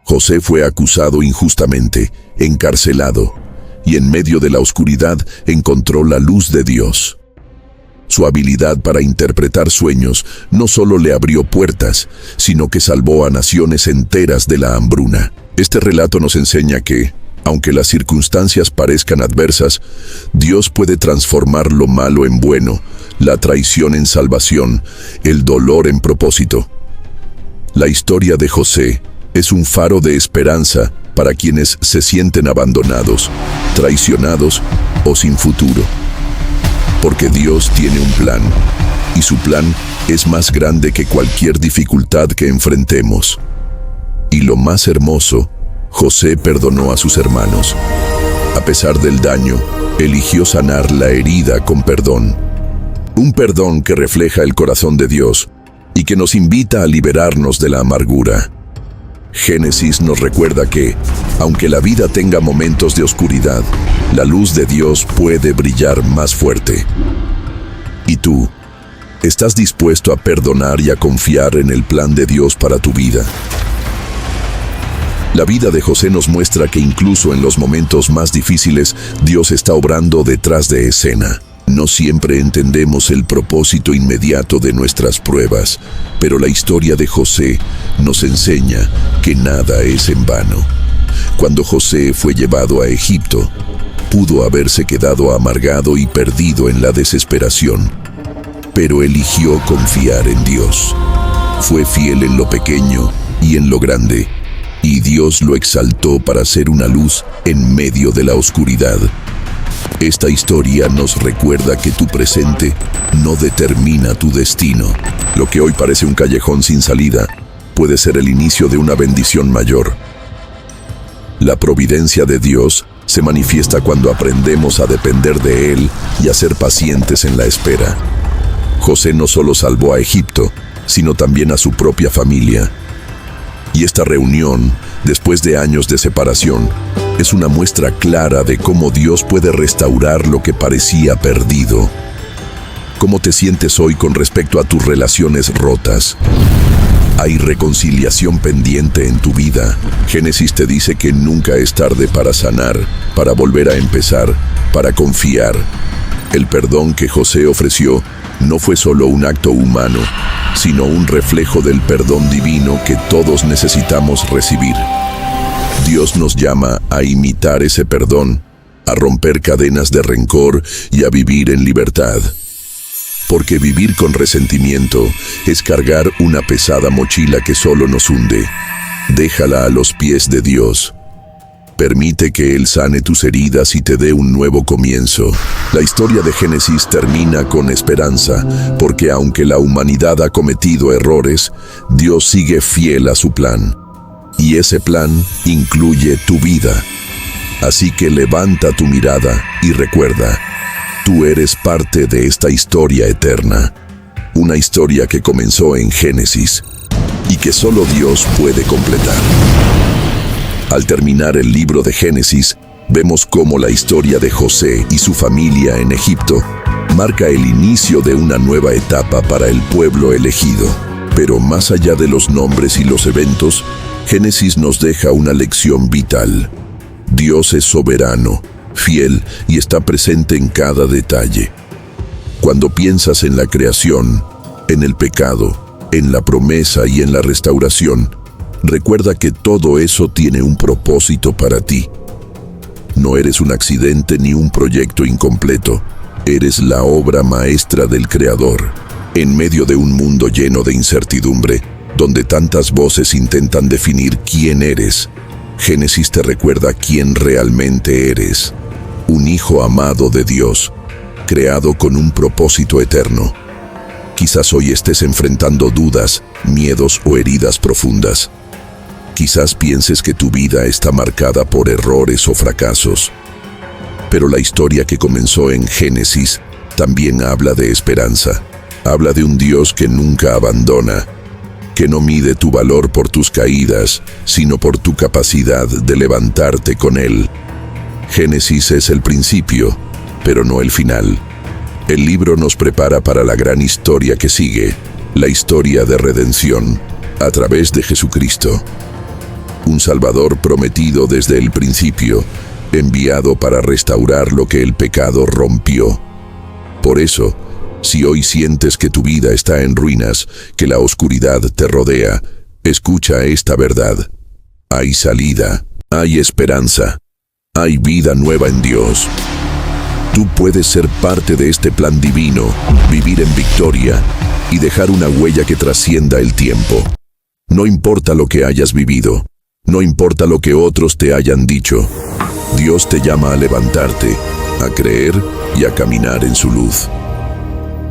José fue acusado injustamente, encarcelado, y en medio de la oscuridad encontró la luz de Dios. Su habilidad para interpretar sueños no solo le abrió puertas, sino que salvó a naciones enteras de la hambruna. Este relato nos enseña que, Aunque las circunstancias parezcan adversas, Dios puede transformar lo malo en bueno, la traición en salvación, el dolor en propósito. La historia de José es un faro de esperanza para quienes se sienten abandonados, traicionados o sin futuro. Porque Dios tiene un plan, y su plan es más grande que cualquier dificultad que enfrentemos. Y lo más hermoso, José perdonó a sus hermanos. A pesar del daño, eligió sanar la herida con perdón. Un perdón que refleja el corazón de Dios y que nos invita a liberarnos de la amargura. Génesis nos recuerda que, aunque la vida tenga momentos de oscuridad, la luz de Dios puede brillar más fuerte. ¿Y tú? ¿Estás dispuesto a perdonar y a confiar en el plan de Dios para tu vida? La vida de José nos muestra que incluso en los momentos más difíciles, Dios está obrando detrás de escena. No siempre entendemos el propósito inmediato de nuestras pruebas, pero la historia de José nos enseña que nada es en vano. Cuando José fue llevado a Egipto, pudo haberse quedado amargado y perdido en la desesperación, pero eligió confiar en Dios. Fue fiel en lo pequeño y en lo grande, y Dios lo exaltó para ser una luz en medio de la oscuridad. Esta historia nos recuerda que tu presente no determina tu destino. Lo que hoy parece un callejón sin salida puede ser el inicio de una bendición mayor. La providencia de Dios se manifiesta cuando aprendemos a depender de Él y a ser pacientes en la espera. José no solo salvó a Egipto, sino también a su propia familia. Y esta reunión, después de años de separación, es una muestra clara de cómo Dios puede restaurar lo que parecía perdido. ¿Cómo te sientes hoy con respecto a tus relaciones rotas? ¿Hay reconciliación pendiente en tu vida? Génesis te dice que nunca es tarde para sanar, para volver a empezar, para confiar. El perdón que José ofreció no fue solo un acto humano, sino un reflejo del perdón divino que todos necesitamos recibir. Dios nos llama a imitar ese perdón, a romper cadenas de rencor y a vivir en libertad. Porque vivir con resentimiento es cargar una pesada mochila que solo nos hunde. Déjala a los pies de Dios. Permite que Él sane tus heridas y te dé un nuevo comienzo. La historia de Génesis termina con esperanza, porque aunque la humanidad ha cometido errores, Dios sigue fiel a su plan. Y ese plan incluye tu vida. Así que levanta tu mirada y recuerda, tú eres parte de esta historia eterna. Una historia que comenzó en Génesis y que solo Dios puede completar. Al terminar el libro de Génesis, vemos cómo la historia de José y su familia en Egipto marca el inicio de una nueva etapa para el pueblo elegido. Pero más allá de los nombres y los eventos, Génesis nos deja una lección vital. Dios es soberano, fiel y está presente en cada detalle. Cuando piensas en la creación, en el pecado, en la promesa y en la restauración, recuerda que todo eso tiene un propósito para ti. No eres un accidente ni un proyecto incompleto. Eres la obra maestra del Creador. En medio de un mundo lleno de incertidumbre, donde tantas voces intentan definir quién eres, Génesis te recuerda quién realmente eres. Un hijo amado de Dios, creado con un propósito eterno. Quizás hoy estés enfrentando dudas, miedos o heridas profundas. Quizás pienses que tu vida está marcada por errores o fracasos. Pero la historia que comenzó en Génesis también habla de esperanza. Habla de un Dios que nunca abandona, que no mide tu valor por tus caídas, sino por tu capacidad de levantarte con Él. Génesis es el principio, pero no el final. El libro nos prepara para la gran historia que sigue, la historia de redención, a través de Jesucristo. Un Salvador prometido desde el principio, enviado para restaurar lo que el pecado rompió. Por eso, si hoy sientes que tu vida está en ruinas, que la oscuridad te rodea, escucha esta verdad. Hay salida, hay esperanza. Hay vida nueva en Dios. Tú puedes ser parte de este plan divino, vivir en victoria y dejar una huella que trascienda el tiempo. No importa lo que hayas vivido, no importa lo que otros te hayan dicho, Dios te llama a levantarte, a creer y a caminar en su luz.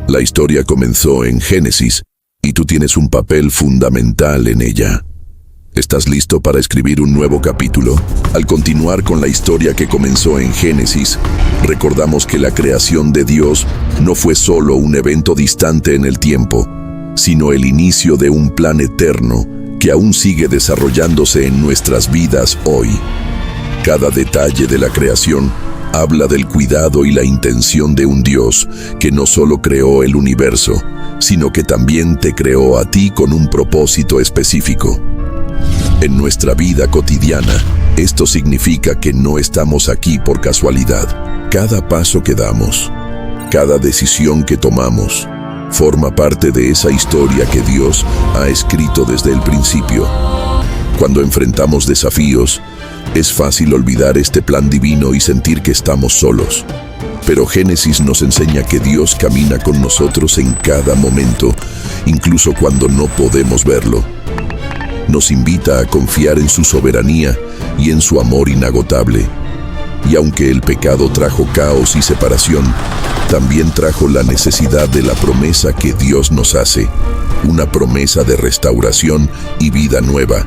La historia comenzó en Génesis y tú tienes un papel fundamental en ella. ¿Estás listo para escribir un nuevo capítulo? Al continuar con la historia que comenzó en Génesis, recordamos que la creación de Dios no fue solo un evento distante en el tiempo, sino el inicio de un plan eterno que aún sigue desarrollándose en nuestras vidas hoy. Cada detalle de la creación habla del cuidado y la intención de un Dios que no solo creó el universo, sino que también te creó a ti con un propósito específico. En nuestra vida cotidiana, esto significa que no estamos aquí por casualidad. Cada paso que damos, cada decisión que tomamos, forma parte de esa historia que Dios ha escrito desde el principio. Cuando enfrentamos desafíos, es fácil olvidar este plan divino y sentir que estamos solos. Pero Génesis nos enseña que Dios camina con nosotros en cada momento, incluso cuando no podemos verlo. Nos invita a confiar en su soberanía y en su amor inagotable. Y aunque el pecado trajo caos y separación, también trajo la necesidad de la promesa que Dios nos hace, una promesa de restauración y vida nueva.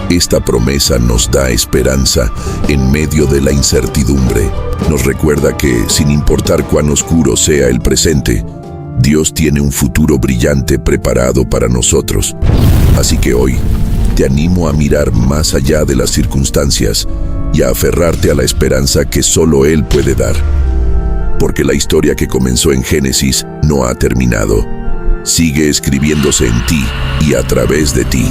Esta promesa nos da esperanza en medio de la incertidumbre. Nos recuerda que, sin importar cuán oscuro sea el presente, Dios tiene un futuro brillante preparado para nosotros. Así que hoy, te animo a mirar más allá de las circunstancias y a aferrarte a la esperanza que solo Él puede dar. Porque la historia que comenzó en Génesis no ha terminado. Sigue escribiéndose en ti y a través de ti.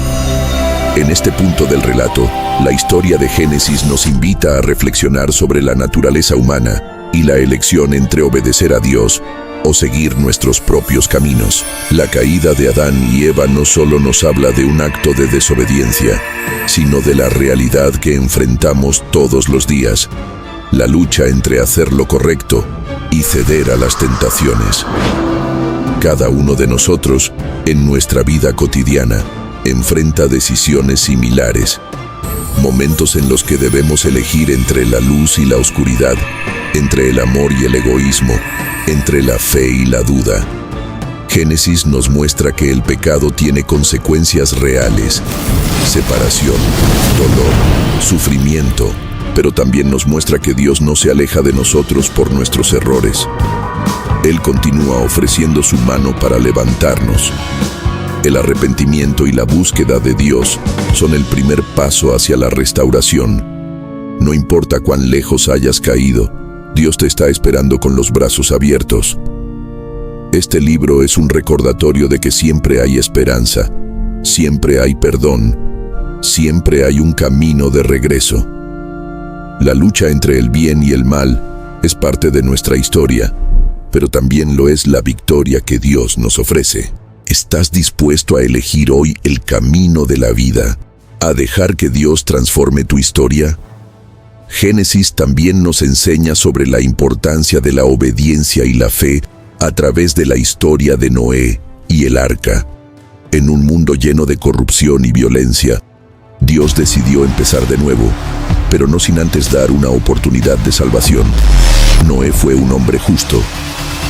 En este punto del relato, la historia de Génesis nos invita a reflexionar sobre la naturaleza humana y la elección entre obedecer a Dios o seguir nuestros propios caminos. La caída de Adán y Eva no solo nos habla de un acto de desobediencia, sino de la realidad que enfrentamos todos los días, la lucha entre hacer lo correcto y ceder a las tentaciones. Cada uno de nosotros, en nuestra vida cotidiana, enfrenta decisiones similares, momentos en los que debemos elegir entre la luz y la oscuridad, entre el amor y el egoísmo, entre la fe y la duda. Génesis nos muestra que el pecado tiene consecuencias reales: separación, dolor, sufrimiento, pero también nos muestra que Dios no se aleja de nosotros por nuestros errores. Él continúa ofreciendo su mano para levantarnos. El arrepentimiento y la búsqueda de Dios son el primer paso hacia la restauración. No importa cuán lejos hayas caído, Dios te está esperando con los brazos abiertos. Este libro es un recordatorio de que siempre hay esperanza, siempre hay perdón, siempre hay un camino de regreso. La lucha entre el bien y el mal es parte de nuestra historia, pero también lo es la victoria que Dios nos ofrece. ¿Estás dispuesto a elegir hoy el camino de la vida, a dejar que Dios transforme tu historia? Génesis también nos enseña sobre la importancia de la obediencia y la fe a través de la historia de Noé y el arca. En un mundo lleno de corrupción y violencia, Dios decidió empezar de nuevo, pero no sin antes dar una oportunidad de salvación. Noé fue un hombre justo,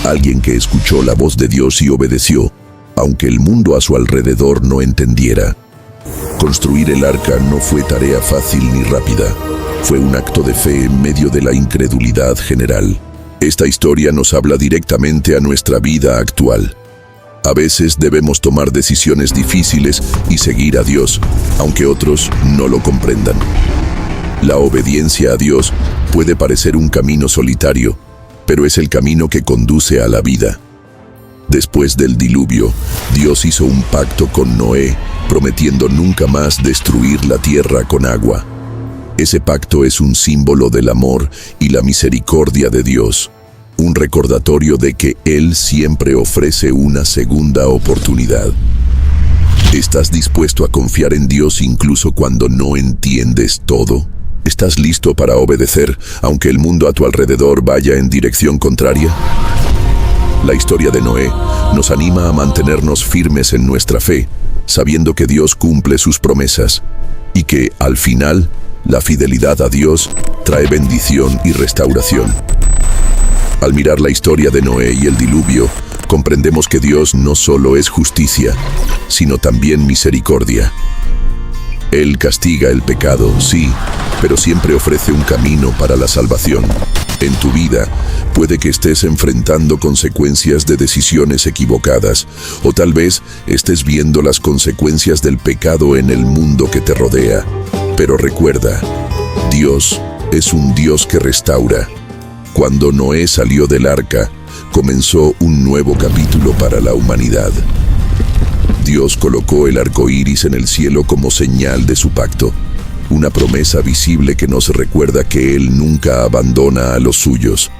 alguien que escuchó la voz de Dios y obedeció, aunque el mundo a su alrededor no entendiera. Construir el arca no fue tarea fácil ni rápida. Fue un acto de fe en medio de la incredulidad general. Esta historia nos habla directamente a nuestra vida actual. A veces debemos tomar decisiones difíciles y seguir a Dios, aunque otros no lo comprendan. La obediencia a Dios puede parecer un camino solitario, pero es el camino que conduce a la vida. Después del diluvio, Dios hizo un pacto con Noé, prometiendo nunca más destruir la tierra con agua. Ese pacto es un símbolo del amor y la misericordia de Dios, un recordatorio de que Él siempre ofrece una segunda oportunidad. ¿Estás dispuesto a confiar en Dios incluso cuando no entiendes todo? ¿Estás listo para obedecer, aunque el mundo a tu alrededor vaya en dirección contraria? La historia de Noé nos anima a mantenernos firmes en nuestra fe, sabiendo que Dios cumple sus promesas y que, al final, la fidelidad a Dios trae bendición y restauración. Al mirar la historia de Noé y el diluvio, comprendemos que Dios no solo es justicia, sino también misericordia. Él castiga el pecado, sí, pero siempre ofrece un camino para la salvación. En tu vida, puede que estés enfrentando consecuencias de decisiones equivocadas, o tal vez estés viendo las consecuencias del pecado en el mundo que te rodea. Pero recuerda, Dios es un Dios que restaura. Cuando Noé salió del arca, comenzó un nuevo capítulo para la humanidad. Dios colocó el arco iris en el cielo como señal de su pacto, una promesa visible que nos recuerda que Él nunca abandona a los suyos.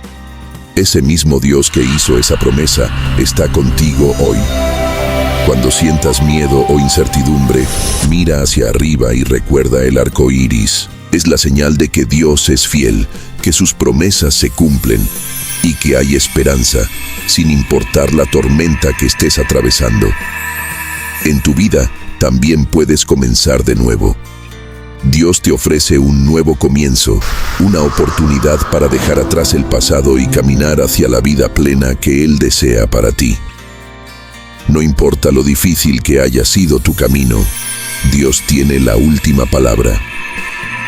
Ese mismo Dios que hizo esa promesa está contigo hoy. Cuando sientas miedo o incertidumbre, mira hacia arriba y recuerda el arco iris. Es la señal de que Dios es fiel, que sus promesas se cumplen y que hay esperanza, sin importar la tormenta que estés atravesando. En tu vida también puedes comenzar de nuevo. Dios te ofrece un nuevo comienzo, una oportunidad para dejar atrás el pasado y caminar hacia la vida plena que Él desea para ti. No importa lo difícil que haya sido tu camino, Dios tiene la última palabra.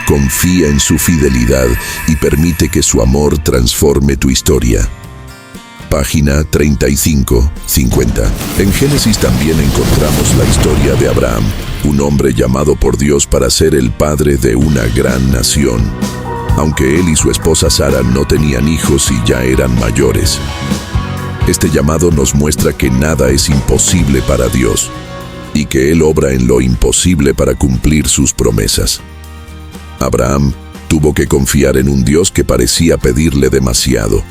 Confía en su fidelidad y permite que su amor transforme tu historia. Página 35-50. En Génesis también encontramos la historia de Abraham, un hombre llamado por Dios para ser el padre de una gran nación. Aunque él y su esposa Sara no tenían hijos y ya eran mayores. Este llamado nos muestra que nada es imposible para Dios y que Él obra en lo imposible para cumplir sus promesas. Abraham tuvo que confiar en un Dios que parecía pedirle demasiado,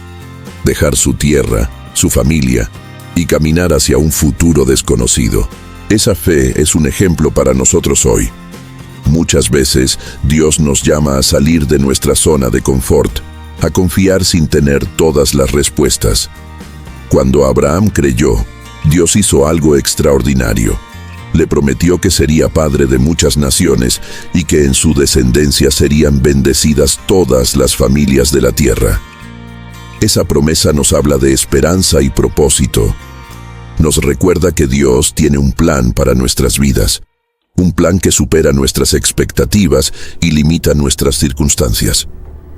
dejar su tierra, su familia y caminar hacia un futuro desconocido. Esa fe es un ejemplo para nosotros hoy. Muchas veces Dios nos llama a salir de nuestra zona de confort, a confiar sin tener todas las respuestas. Cuando Abraham creyó, Dios hizo algo extraordinario. Le prometió que sería padre de muchas naciones y que en su descendencia serían bendecidas todas las familias de la tierra. Esa promesa nos habla de esperanza y propósito. Nos recuerda que Dios tiene un plan para nuestras vidas, un plan que supera nuestras expectativas y limita nuestras circunstancias.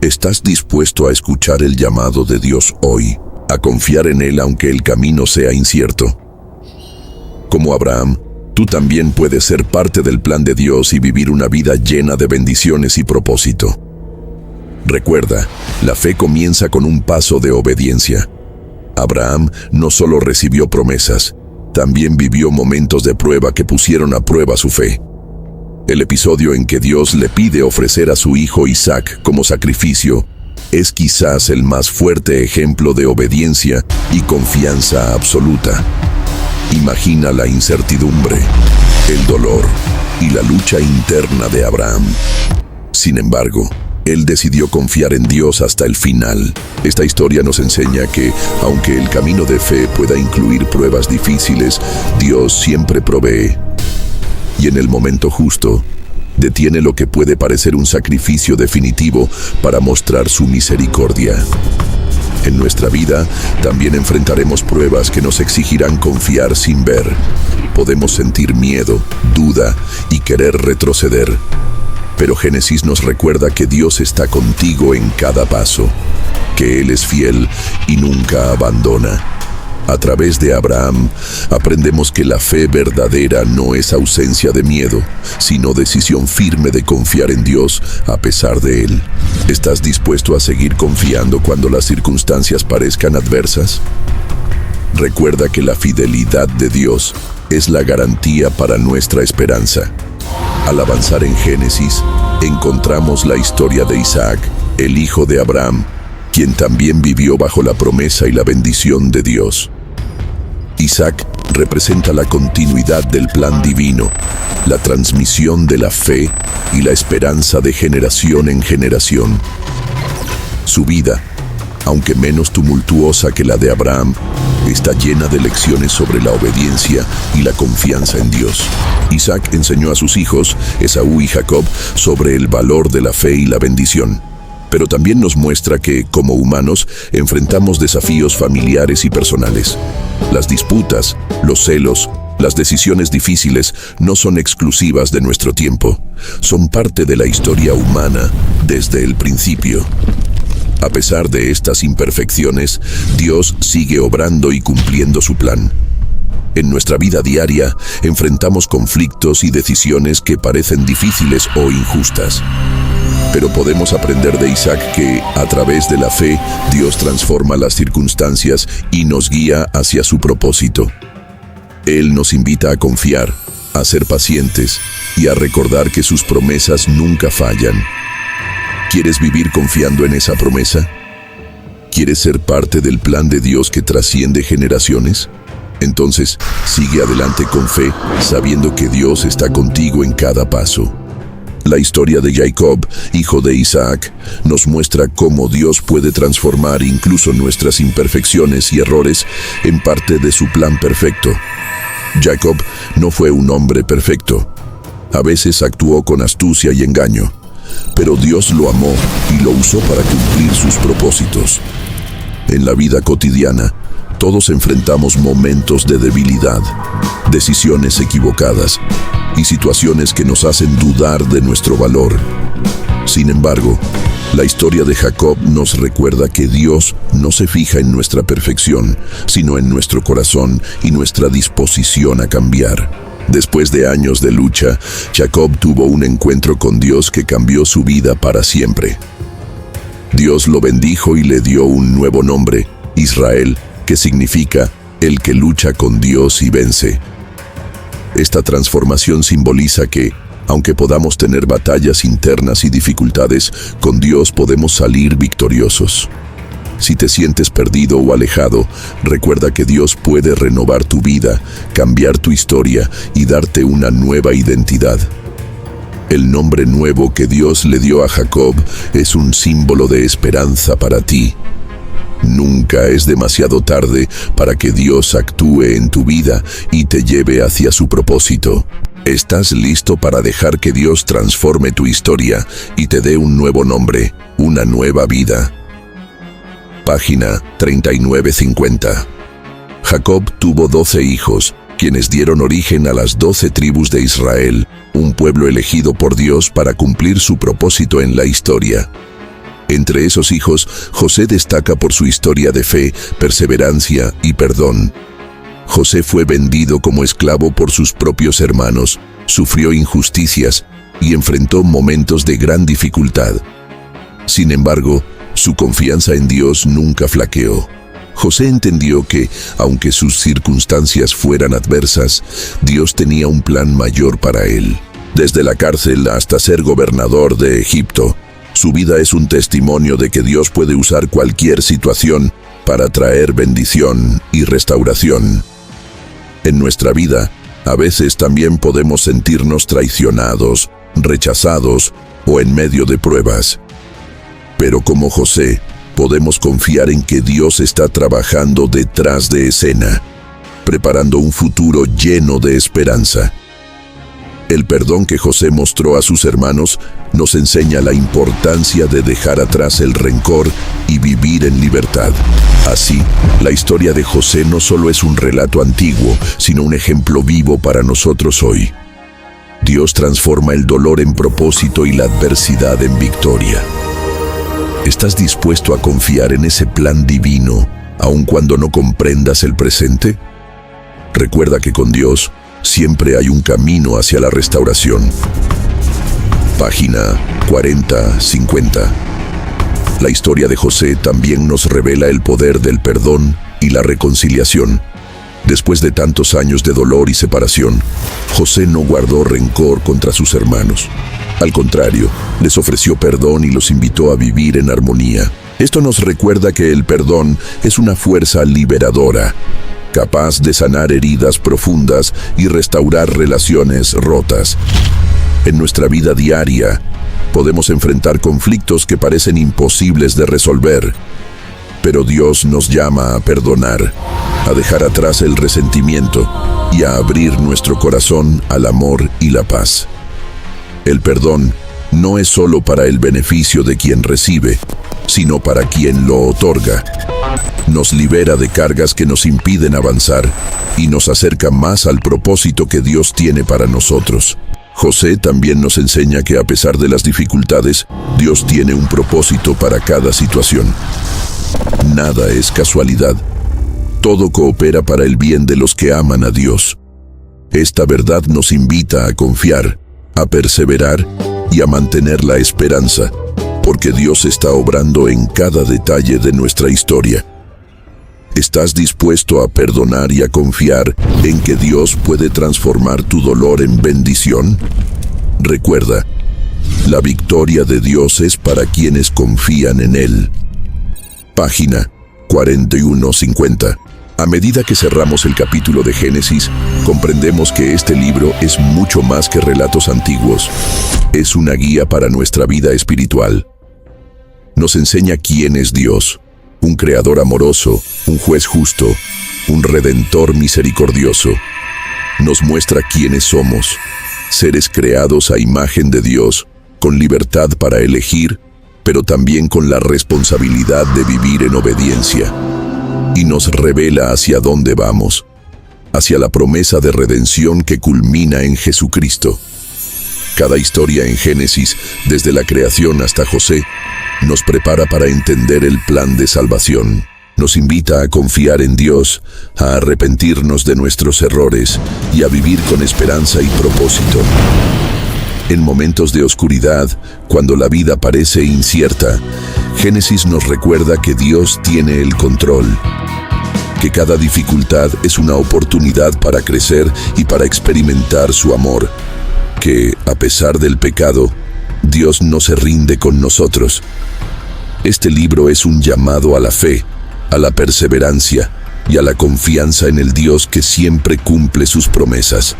¿Estás dispuesto a escuchar el llamado de Dios hoy, a confiar en Él aunque el camino sea incierto? Como Abraham, tú también puedes ser parte del plan de Dios y vivir una vida llena de bendiciones y propósito. Recuerda, la fe comienza con un paso de obediencia. Abraham no solo recibió promesas, también vivió momentos de prueba que pusieron a prueba su fe. El episodio en que Dios le pide ofrecer a su hijo Isaac como sacrificio es quizás el más fuerte ejemplo de obediencia y confianza absoluta. Imagina la incertidumbre, el dolor y la lucha interna de Abraham. Sin embargo, él decidió confiar en Dios hasta el final. Esta historia nos enseña que, aunque el camino de fe pueda incluir pruebas difíciles, Dios siempre provee. Y en el momento justo, detiene lo que puede parecer un sacrificio definitivo para mostrar su misericordia. En nuestra vida también enfrentaremos pruebas que nos exigirán confiar sin ver. Podemos sentir miedo, duda y querer retroceder. Pero Génesis nos recuerda que Dios está contigo en cada paso, que Él es fiel y nunca abandona. A través de Abraham, aprendemos que la fe verdadera no es ausencia de miedo, sino decisión firme de confiar en Dios a pesar de Él. ¿Estás dispuesto a seguir confiando cuando las circunstancias parezcan adversas? Recuerda que la fidelidad de Dios es la garantía para nuestra esperanza. Al avanzar en Génesis, encontramos la historia de Isaac, el hijo de Abraham, quien también vivió bajo la promesa y la bendición de Dios. Isaac representa la continuidad del plan divino, la transmisión de la fe y la esperanza de generación en generación. Su vida, aunque menos tumultuosa que la de Abraham, está llena de lecciones sobre la obediencia y la confianza en Dios. Isaac enseñó a sus hijos, Esaú y Jacob, sobre el valor de la fe y la bendición. Pero también nos muestra que, como humanos, enfrentamos desafíos familiares y personales. Las disputas, los celos, las decisiones difíciles no son exclusivas de nuestro tiempo. Son parte de la historia humana desde el principio. A pesar de estas imperfecciones, Dios sigue obrando y cumpliendo su plan. En nuestra vida diaria, enfrentamos conflictos y decisiones que parecen difíciles o injustas. Pero podemos aprender de Isaac que, a través de la fe, Dios transforma las circunstancias y nos guía hacia su propósito. Él nos invita a confiar, a ser pacientes y a recordar que sus promesas nunca fallan. ¿Quieres vivir confiando en esa promesa? ¿Quieres ser parte del plan de Dios que trasciende generaciones? Entonces, sigue adelante con fe, sabiendo que Dios está contigo en cada paso. La historia de Jacob, hijo de Isaac, nos muestra cómo Dios puede transformar incluso nuestras imperfecciones y errores en parte de su plan perfecto. Jacob no fue un hombre perfecto. A veces actuó con astucia y engaño, pero Dios lo amó y lo usó para cumplir sus propósitos. En la vida cotidiana, todos enfrentamos momentos de debilidad, decisiones equivocadas y situaciones que nos hacen dudar de nuestro valor. Sin embargo, la historia de Jacob nos recuerda que Dios no se fija en nuestra perfección, sino en nuestro corazón y nuestra disposición a cambiar. Después de años de lucha, Jacob tuvo un encuentro con Dios que cambió su vida para siempre. Dios lo bendijo y le dio un nuevo nombre, Israel, que significa el que lucha con Dios y vence. Esta transformación simboliza que, aunque podamos tener batallas internas y dificultades, con Dios podemos salir victoriosos. Si te sientes perdido o alejado, recuerda que Dios puede renovar tu vida, cambiar tu historia y darte una nueva identidad. El nombre nuevo que Dios le dio a Jacob es un símbolo de esperanza para ti. Nunca es demasiado tarde para que Dios actúe en tu vida y te lleve hacia su propósito. ¿Estás listo para dejar que Dios transforme tu historia y te dé un nuevo nombre, una nueva vida? Página 3950. Jacob tuvo 12 hijos, quienes dieron origen a las 12 tribus de Israel, un pueblo elegido por Dios para cumplir su propósito en la historia. Entre esos hijos, José destaca por su historia de fe, perseverancia y perdón. José fue vendido como esclavo por sus propios hermanos, sufrió injusticias y enfrentó momentos de gran dificultad. Sin embargo, su confianza en Dios nunca flaqueó. José entendió que, aunque sus circunstancias fueran adversas, Dios tenía un plan mayor para él. Desde la cárcel hasta ser gobernador de Egipto, su vida es un testimonio de que Dios puede usar cualquier situación para traer bendición y restauración. En nuestra vida, a veces también podemos sentirnos traicionados, rechazados o en medio de pruebas. Pero como José, podemos confiar en que Dios está trabajando detrás de escena, preparando un futuro lleno de esperanza. El perdón que José mostró a sus hermanos nos enseña la importancia de dejar atrás el rencor y vivir en libertad. Así, la historia de José no solo es un relato antiguo, sino un ejemplo vivo para nosotros hoy. Dios transforma el dolor en propósito y la adversidad en victoria. ¿Estás dispuesto a confiar en ese plan divino, aun cuando no comprendas el presente? Recuerda que con Dios siempre hay un camino hacia la restauración. Página 4050. La historia de José también nos revela el poder del perdón y la reconciliación. Después de tantos años de dolor y separación, José no guardó rencor contra sus hermanos. Al contrario, les ofreció perdón y los invitó a vivir en armonía. Esto nos recuerda que el perdón es una fuerza liberadora. capaz de sanar heridas profundas y restaurar relaciones rotas. En nuestra vida diaria, podemos enfrentar conflictos que parecen imposibles de resolver, pero Dios nos llama a perdonar, a dejar atrás el resentimiento y a abrir nuestro corazón al amor y la paz. El perdón no es solo para el beneficio de quien recibe, sino para quien lo otorga. Nos libera de cargas que nos impiden avanzar y nos acerca más al propósito que Dios tiene para nosotros. José también nos enseña que a pesar de las dificultades, Dios tiene un propósito para cada situación. Nada es casualidad. Todo coopera para el bien de los que aman a Dios. Esta verdad nos invita a confiar, a perseverar y a mantener la esperanza, porque Dios está obrando en cada detalle de nuestra historia. ¿Estás dispuesto a perdonar y a confiar en que Dios puede transformar tu dolor en bendición? Recuerda, la victoria de Dios es para quienes confían en Él. Página 4150. A medida que cerramos el capítulo de Génesis, comprendemos que este libro es mucho más que relatos antiguos. Es una guía para nuestra vida espiritual. Nos enseña quién es Dios, un creador amoroso, un juez justo, un redentor misericordioso. Nos muestra quiénes somos, seres creados a imagen de Dios, con libertad para elegir, pero también con la responsabilidad de vivir en obediencia. Y nos revela hacia dónde vamos, hacia la promesa de redención que culmina en Jesucristo. Cada historia en Génesis, desde la creación hasta José, nos prepara para entender el plan de salvación. Nos invita a confiar en Dios, a arrepentirnos de nuestros errores y a vivir con esperanza y propósito. En momentos de oscuridad, cuando la vida parece incierta, Génesis nos recuerda que Dios tiene el control, que cada dificultad es una oportunidad para crecer y para experimentar su amor, que, a pesar del pecado, Dios no se rinde con nosotros. Este libro es un llamado a la fe, a la perseverancia y a la confianza en el Dios que siempre cumple sus promesas.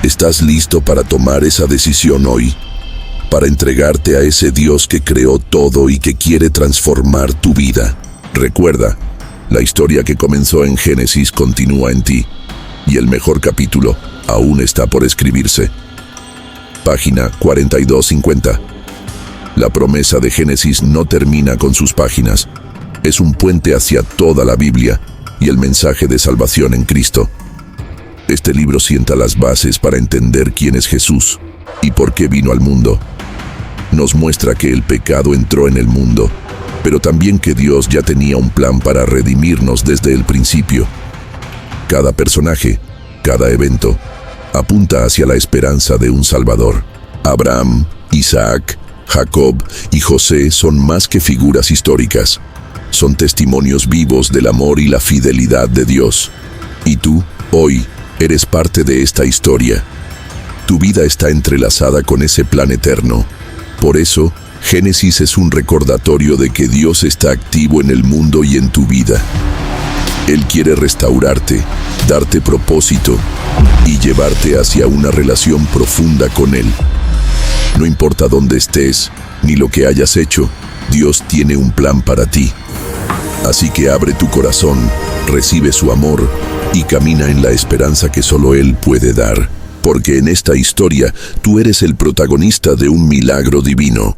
¿Estás listo para tomar esa decisión hoy? Para entregarte a ese Dios que creó todo y que quiere transformar tu vida. Recuerda, la historia que comenzó en Génesis continúa en ti, y el mejor capítulo aún está por escribirse. Página 4250. La promesa de Génesis no termina con sus páginas. Es un puente hacia toda la Biblia y el mensaje de salvación en Cristo. Este libro sienta las bases para entender quién es Jesús y por qué vino al mundo. Nos muestra que el pecado entró en el mundo, pero también que Dios ya tenía un plan para redimirnos desde el principio. Cada personaje, cada evento, apunta hacia la esperanza de un Salvador. Abraham, Isaac, Jacob y José son más que figuras históricas. Son testimonios vivos del amor y la fidelidad de Dios. Y tú, hoy, eres parte de esta historia. Tu vida está entrelazada con ese plan eterno. Por eso, Génesis es un recordatorio de que Dios está activo en el mundo y en tu vida. Él quiere restaurarte, darte propósito y llevarte hacia una relación profunda con Él. No importa dónde estés, ni lo que hayas hecho, Dios tiene un plan para ti. Así que abre tu corazón, recibe su amor y camina en la esperanza que solo Él puede dar. Porque en esta historia, tú eres el protagonista de un milagro divino.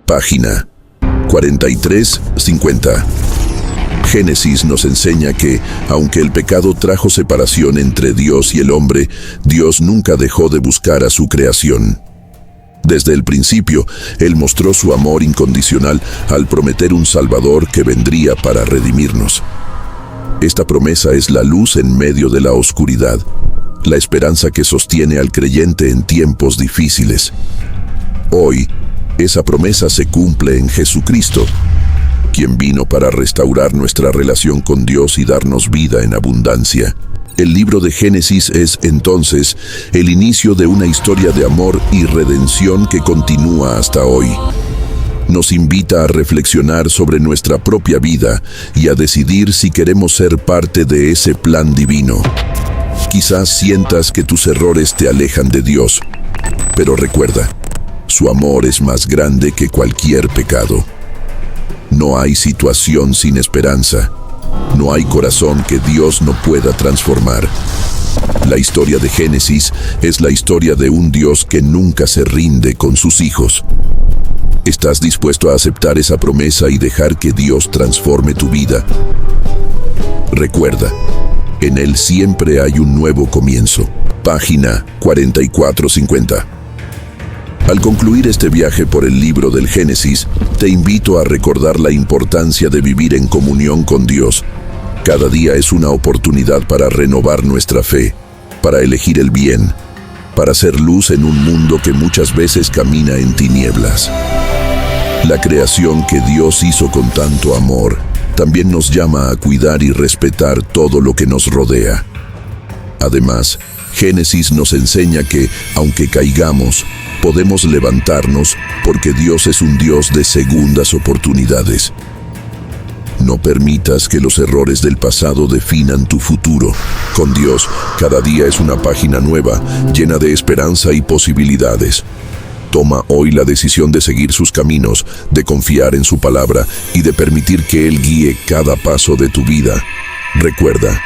Página 4350. Génesis nos enseña que, aunque el pecado trajo separación entre Dios y el hombre, Dios nunca dejó de buscar a su creación. Desde el principio, Él mostró su amor incondicional al prometer un Salvador que vendría para redimirnos. Esta promesa es la luz en medio de la oscuridad, la esperanza que sostiene al creyente en tiempos difíciles. Hoy, esa promesa se cumple en Jesucristo, quien vino para restaurar nuestra relación con Dios y darnos vida en abundancia. El libro de Génesis es, entonces, el inicio de una historia de amor y redención que continúa hasta hoy. nos invita a reflexionar sobre nuestra propia vida y a decidir si queremos ser parte de ese plan divino. Quizás sientas que tus errores te alejan de Dios, pero recuerda, su amor es más grande que cualquier pecado. No hay situación sin esperanza. No hay corazón que Dios no pueda transformar. La historia de Génesis es la historia de un Dios que nunca se rinde con sus hijos. ¿Estás dispuesto a aceptar esa promesa y dejar que Dios transforme tu vida? Recuerda, en Él siempre hay un nuevo comienzo. Página 4450. Al concluir este viaje por el libro del Génesis, te invito a recordar la importancia de vivir en comunión con Dios. Cada día es una oportunidad para renovar nuestra fe, para elegir el bien, para hacer luz en un mundo que muchas veces camina en tinieblas. La creación que Dios hizo con tanto amor también nos llama a cuidar y respetar todo lo que nos rodea. Además, Génesis nos enseña que, aunque caigamos, podemos levantarnos porque Dios es un Dios de segundas oportunidades. No permitas que los errores del pasado definan tu futuro. Con Dios, cada día es una página nueva, llena de esperanza y posibilidades. Toma hoy la decisión de seguir sus caminos, de confiar en su palabra y de permitir que Él guíe cada paso de tu vida. Recuerda,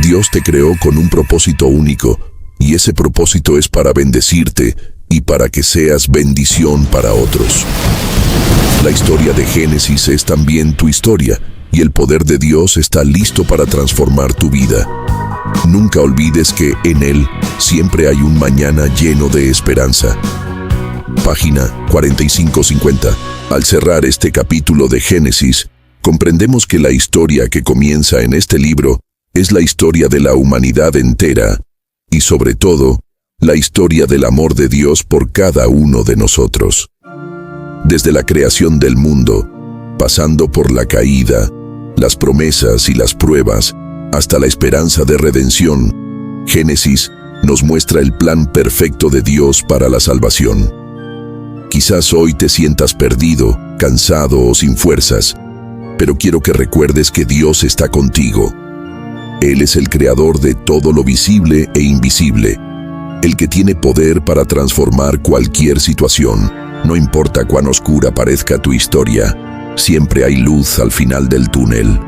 Dios te creó con un propósito único, y ese propósito es para bendecirte y para que seas bendición para otros. La historia de Génesis es también tu historia, y el poder de Dios está listo para transformar tu vida. Nunca olvides que en Él siempre hay un mañana lleno de esperanza. Página 4550. Al cerrar este capítulo de Génesis, comprendemos que la historia que comienza en este libro es la historia de la humanidad entera, y sobre todo, la historia del amor de Dios por cada uno de nosotros. Desde la creación del mundo, pasando por la caída, las promesas y las pruebas, hasta la esperanza de redención, Génesis nos muestra el plan perfecto de Dios para la salvación. Quizás hoy te sientas perdido, cansado o sin fuerzas, pero quiero que recuerdes que Dios está contigo. Él es el creador de todo lo visible e invisible, el que tiene poder para transformar cualquier situación. No importa cuán oscura parezca tu historia, siempre hay luz al final del túnel.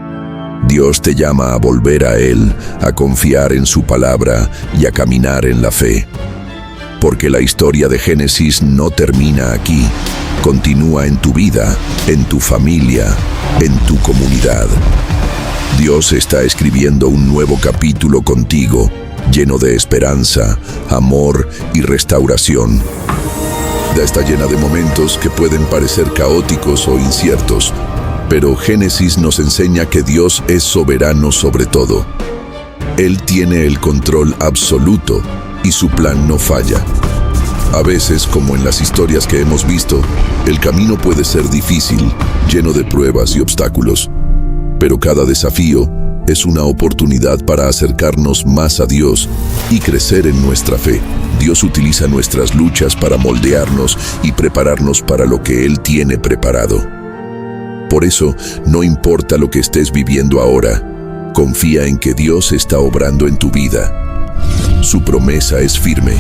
Dios te llama a volver a Él, a confiar en su palabra y a caminar en la fe. Porque la historia de Génesis no termina aquí, continúa en tu vida, en tu familia, en tu comunidad. Dios está escribiendo un nuevo capítulo contigo, lleno de esperanza, amor y restauración. La vida está llena de momentos que pueden parecer caóticos o inciertos, pero Génesis nos enseña que Dios es soberano sobre todo. Él tiene el control absoluto y su plan no falla. A veces, como en las historias que hemos visto, el camino puede ser difícil, lleno de pruebas y obstáculos, pero cada desafío es una oportunidad para acercarnos más a Dios y crecer en nuestra fe. Dios utiliza nuestras luchas para moldearnos y prepararnos para lo que Él tiene preparado. Por eso, no importa lo que estés viviendo ahora, confía en que Dios está obrando en tu vida. Su promesa es firme.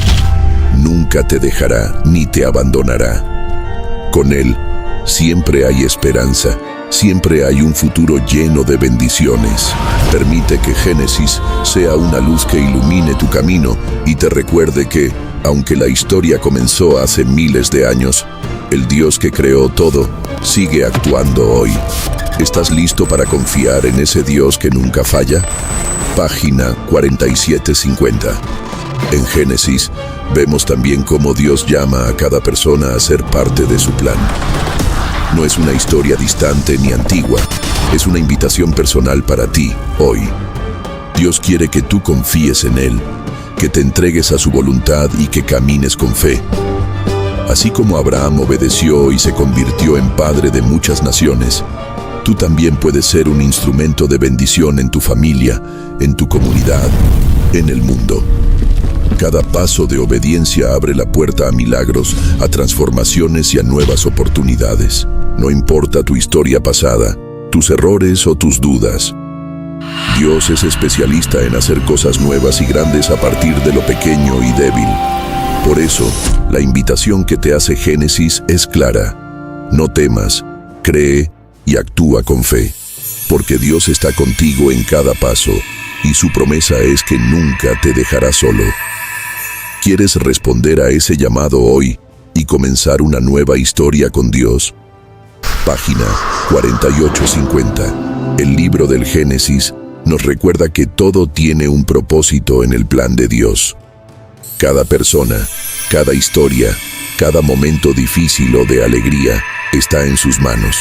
Nunca te dejará ni te abandonará. Con Él, siempre hay esperanza. Siempre hay un futuro lleno de bendiciones. Permite que Génesis sea una luz que ilumine tu camino y te recuerde que, aunque la historia comenzó hace miles de años, el Dios que creó todo sigue actuando hoy. ¿Estás listo para confiar en ese Dios que nunca falla? Página 4750. En Génesis, vemos también cómo Dios llama a cada persona a ser parte de su plan. No es una historia distante ni antigua, es una invitación personal para ti, hoy. Dios quiere que tú confíes en Él, que te entregues a su voluntad y que camines con fe. Así como Abraham obedeció y se convirtió en padre de muchas naciones, tú también puedes ser un instrumento de bendición en tu familia, en tu comunidad, en el mundo. Cada paso de obediencia abre la puerta a milagros, a transformaciones y a nuevas oportunidades. No importa tu historia pasada, tus errores o tus dudas. Dios es especialista en hacer cosas nuevas y grandes a partir de lo pequeño y débil. Por eso, la invitación que te hace Génesis es clara. No temas, cree y actúa con fe, porque Dios está contigo en cada paso, y su promesa es que nunca te dejará solo. ¿Quieres responder a ese llamado hoy y comenzar una nueva historia con Dios? Página 4850. El libro del Génesis nos recuerda que todo tiene un propósito en el plan de Dios. Cada persona, cada historia, cada momento difícil o de alegría está en sus manos.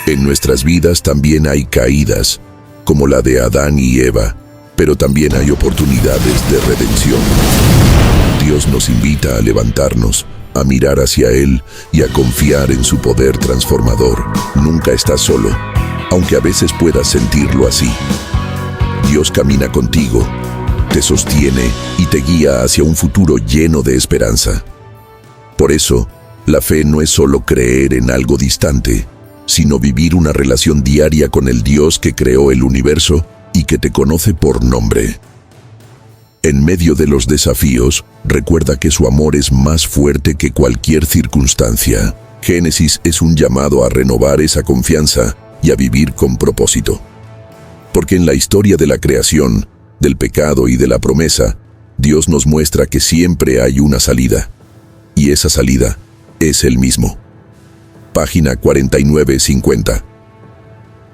En nuestras vidas también hay caídas, como la de Adán y Eva, pero también hay oportunidades de redención. Dios nos invita a levantarnos, a mirar hacia Él y a confiar en su poder transformador. Nunca estás solo, aunque a veces puedas sentirlo así. Dios camina contigo, te sostiene y te guía hacia un futuro lleno de esperanza. Por eso, la fe no es solo creer en algo distante, sino vivir una relación diaria con el Dios que creó el universo y que te conoce por nombre. En medio de los desafíos, recuerda que su amor es más fuerte que cualquier circunstancia. Génesis es un llamado a renovar esa confianza y a vivir con propósito. Porque en la historia de la creación, del pecado y de la promesa, Dios nos muestra que siempre hay una salida. Y esa salida es Él mismo. Página 4950.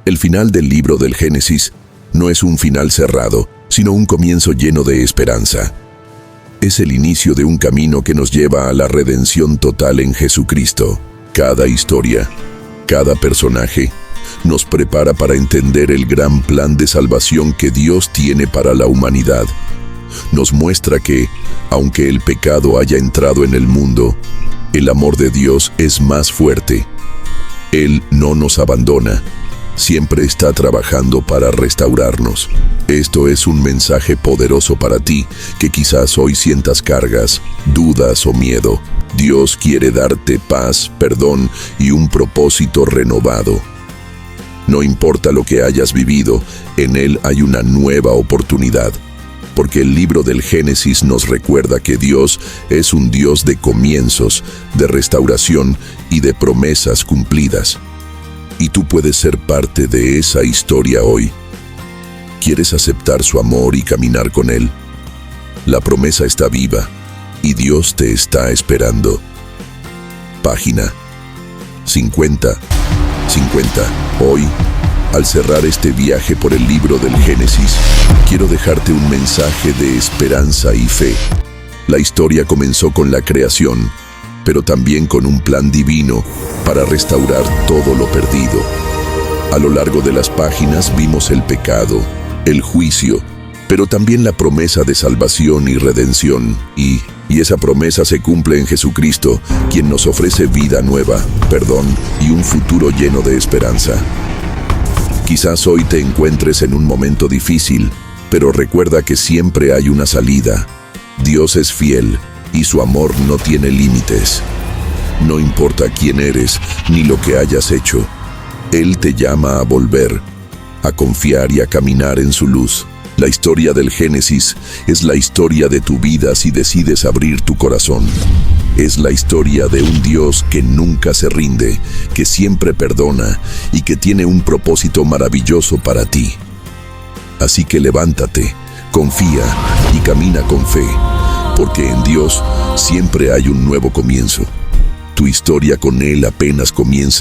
El final del libro del Génesis no es un final cerrado, sino un comienzo lleno de esperanza. Es el inicio de un camino que nos lleva a la redención total en Jesucristo. Cada historia, cada personaje, nos prepara para entender el gran plan de salvación que Dios tiene para la humanidad. Nos muestra que, aunque el pecado haya entrado en el mundo, el amor de Dios es más fuerte. Él no nos abandona, siempre está trabajando para restaurarnos. Esto es un mensaje poderoso para ti, que quizás hoy sientas cargas, dudas o miedo. Dios quiere darte paz, perdón y un propósito renovado. No importa lo que hayas vivido, en Él hay una nueva oportunidad. Porque el libro del Génesis nos recuerda que Dios es un Dios de comienzos, de restauración y de promesas cumplidas. Y tú puedes ser parte de esa historia hoy. ¿Quieres aceptar su amor y caminar con Él? La promesa está viva y Dios te está esperando. Página 50. Hoy, al cerrar este viaje por el libro del Génesis, quiero dejarte un mensaje de esperanza y fe. La historia comenzó con la creación, pero también con un plan divino para restaurar todo lo perdido. A lo largo de las páginas vimos el pecado, el juicio, pero también la promesa de salvación y redención. Y esa promesa se cumple en Jesucristo, quien nos ofrece vida nueva, perdón y un futuro lleno de esperanza. Quizás hoy te encuentres en un momento difícil, pero recuerda que siempre hay una salida. Dios es fiel y su amor no tiene límites. No importa quién eres ni lo que hayas hecho, Él te llama a volver, a confiar y a caminar en su luz. La historia del Génesis es la historia de tu vida si decides abrir tu corazón. Es la historia de un Dios que nunca se rinde, que siempre perdona y que tiene un propósito maravilloso para ti. Así que levántate, confía y camina con fe, porque en Dios siempre hay un nuevo comienzo. Tu historia con Él apenas comienza.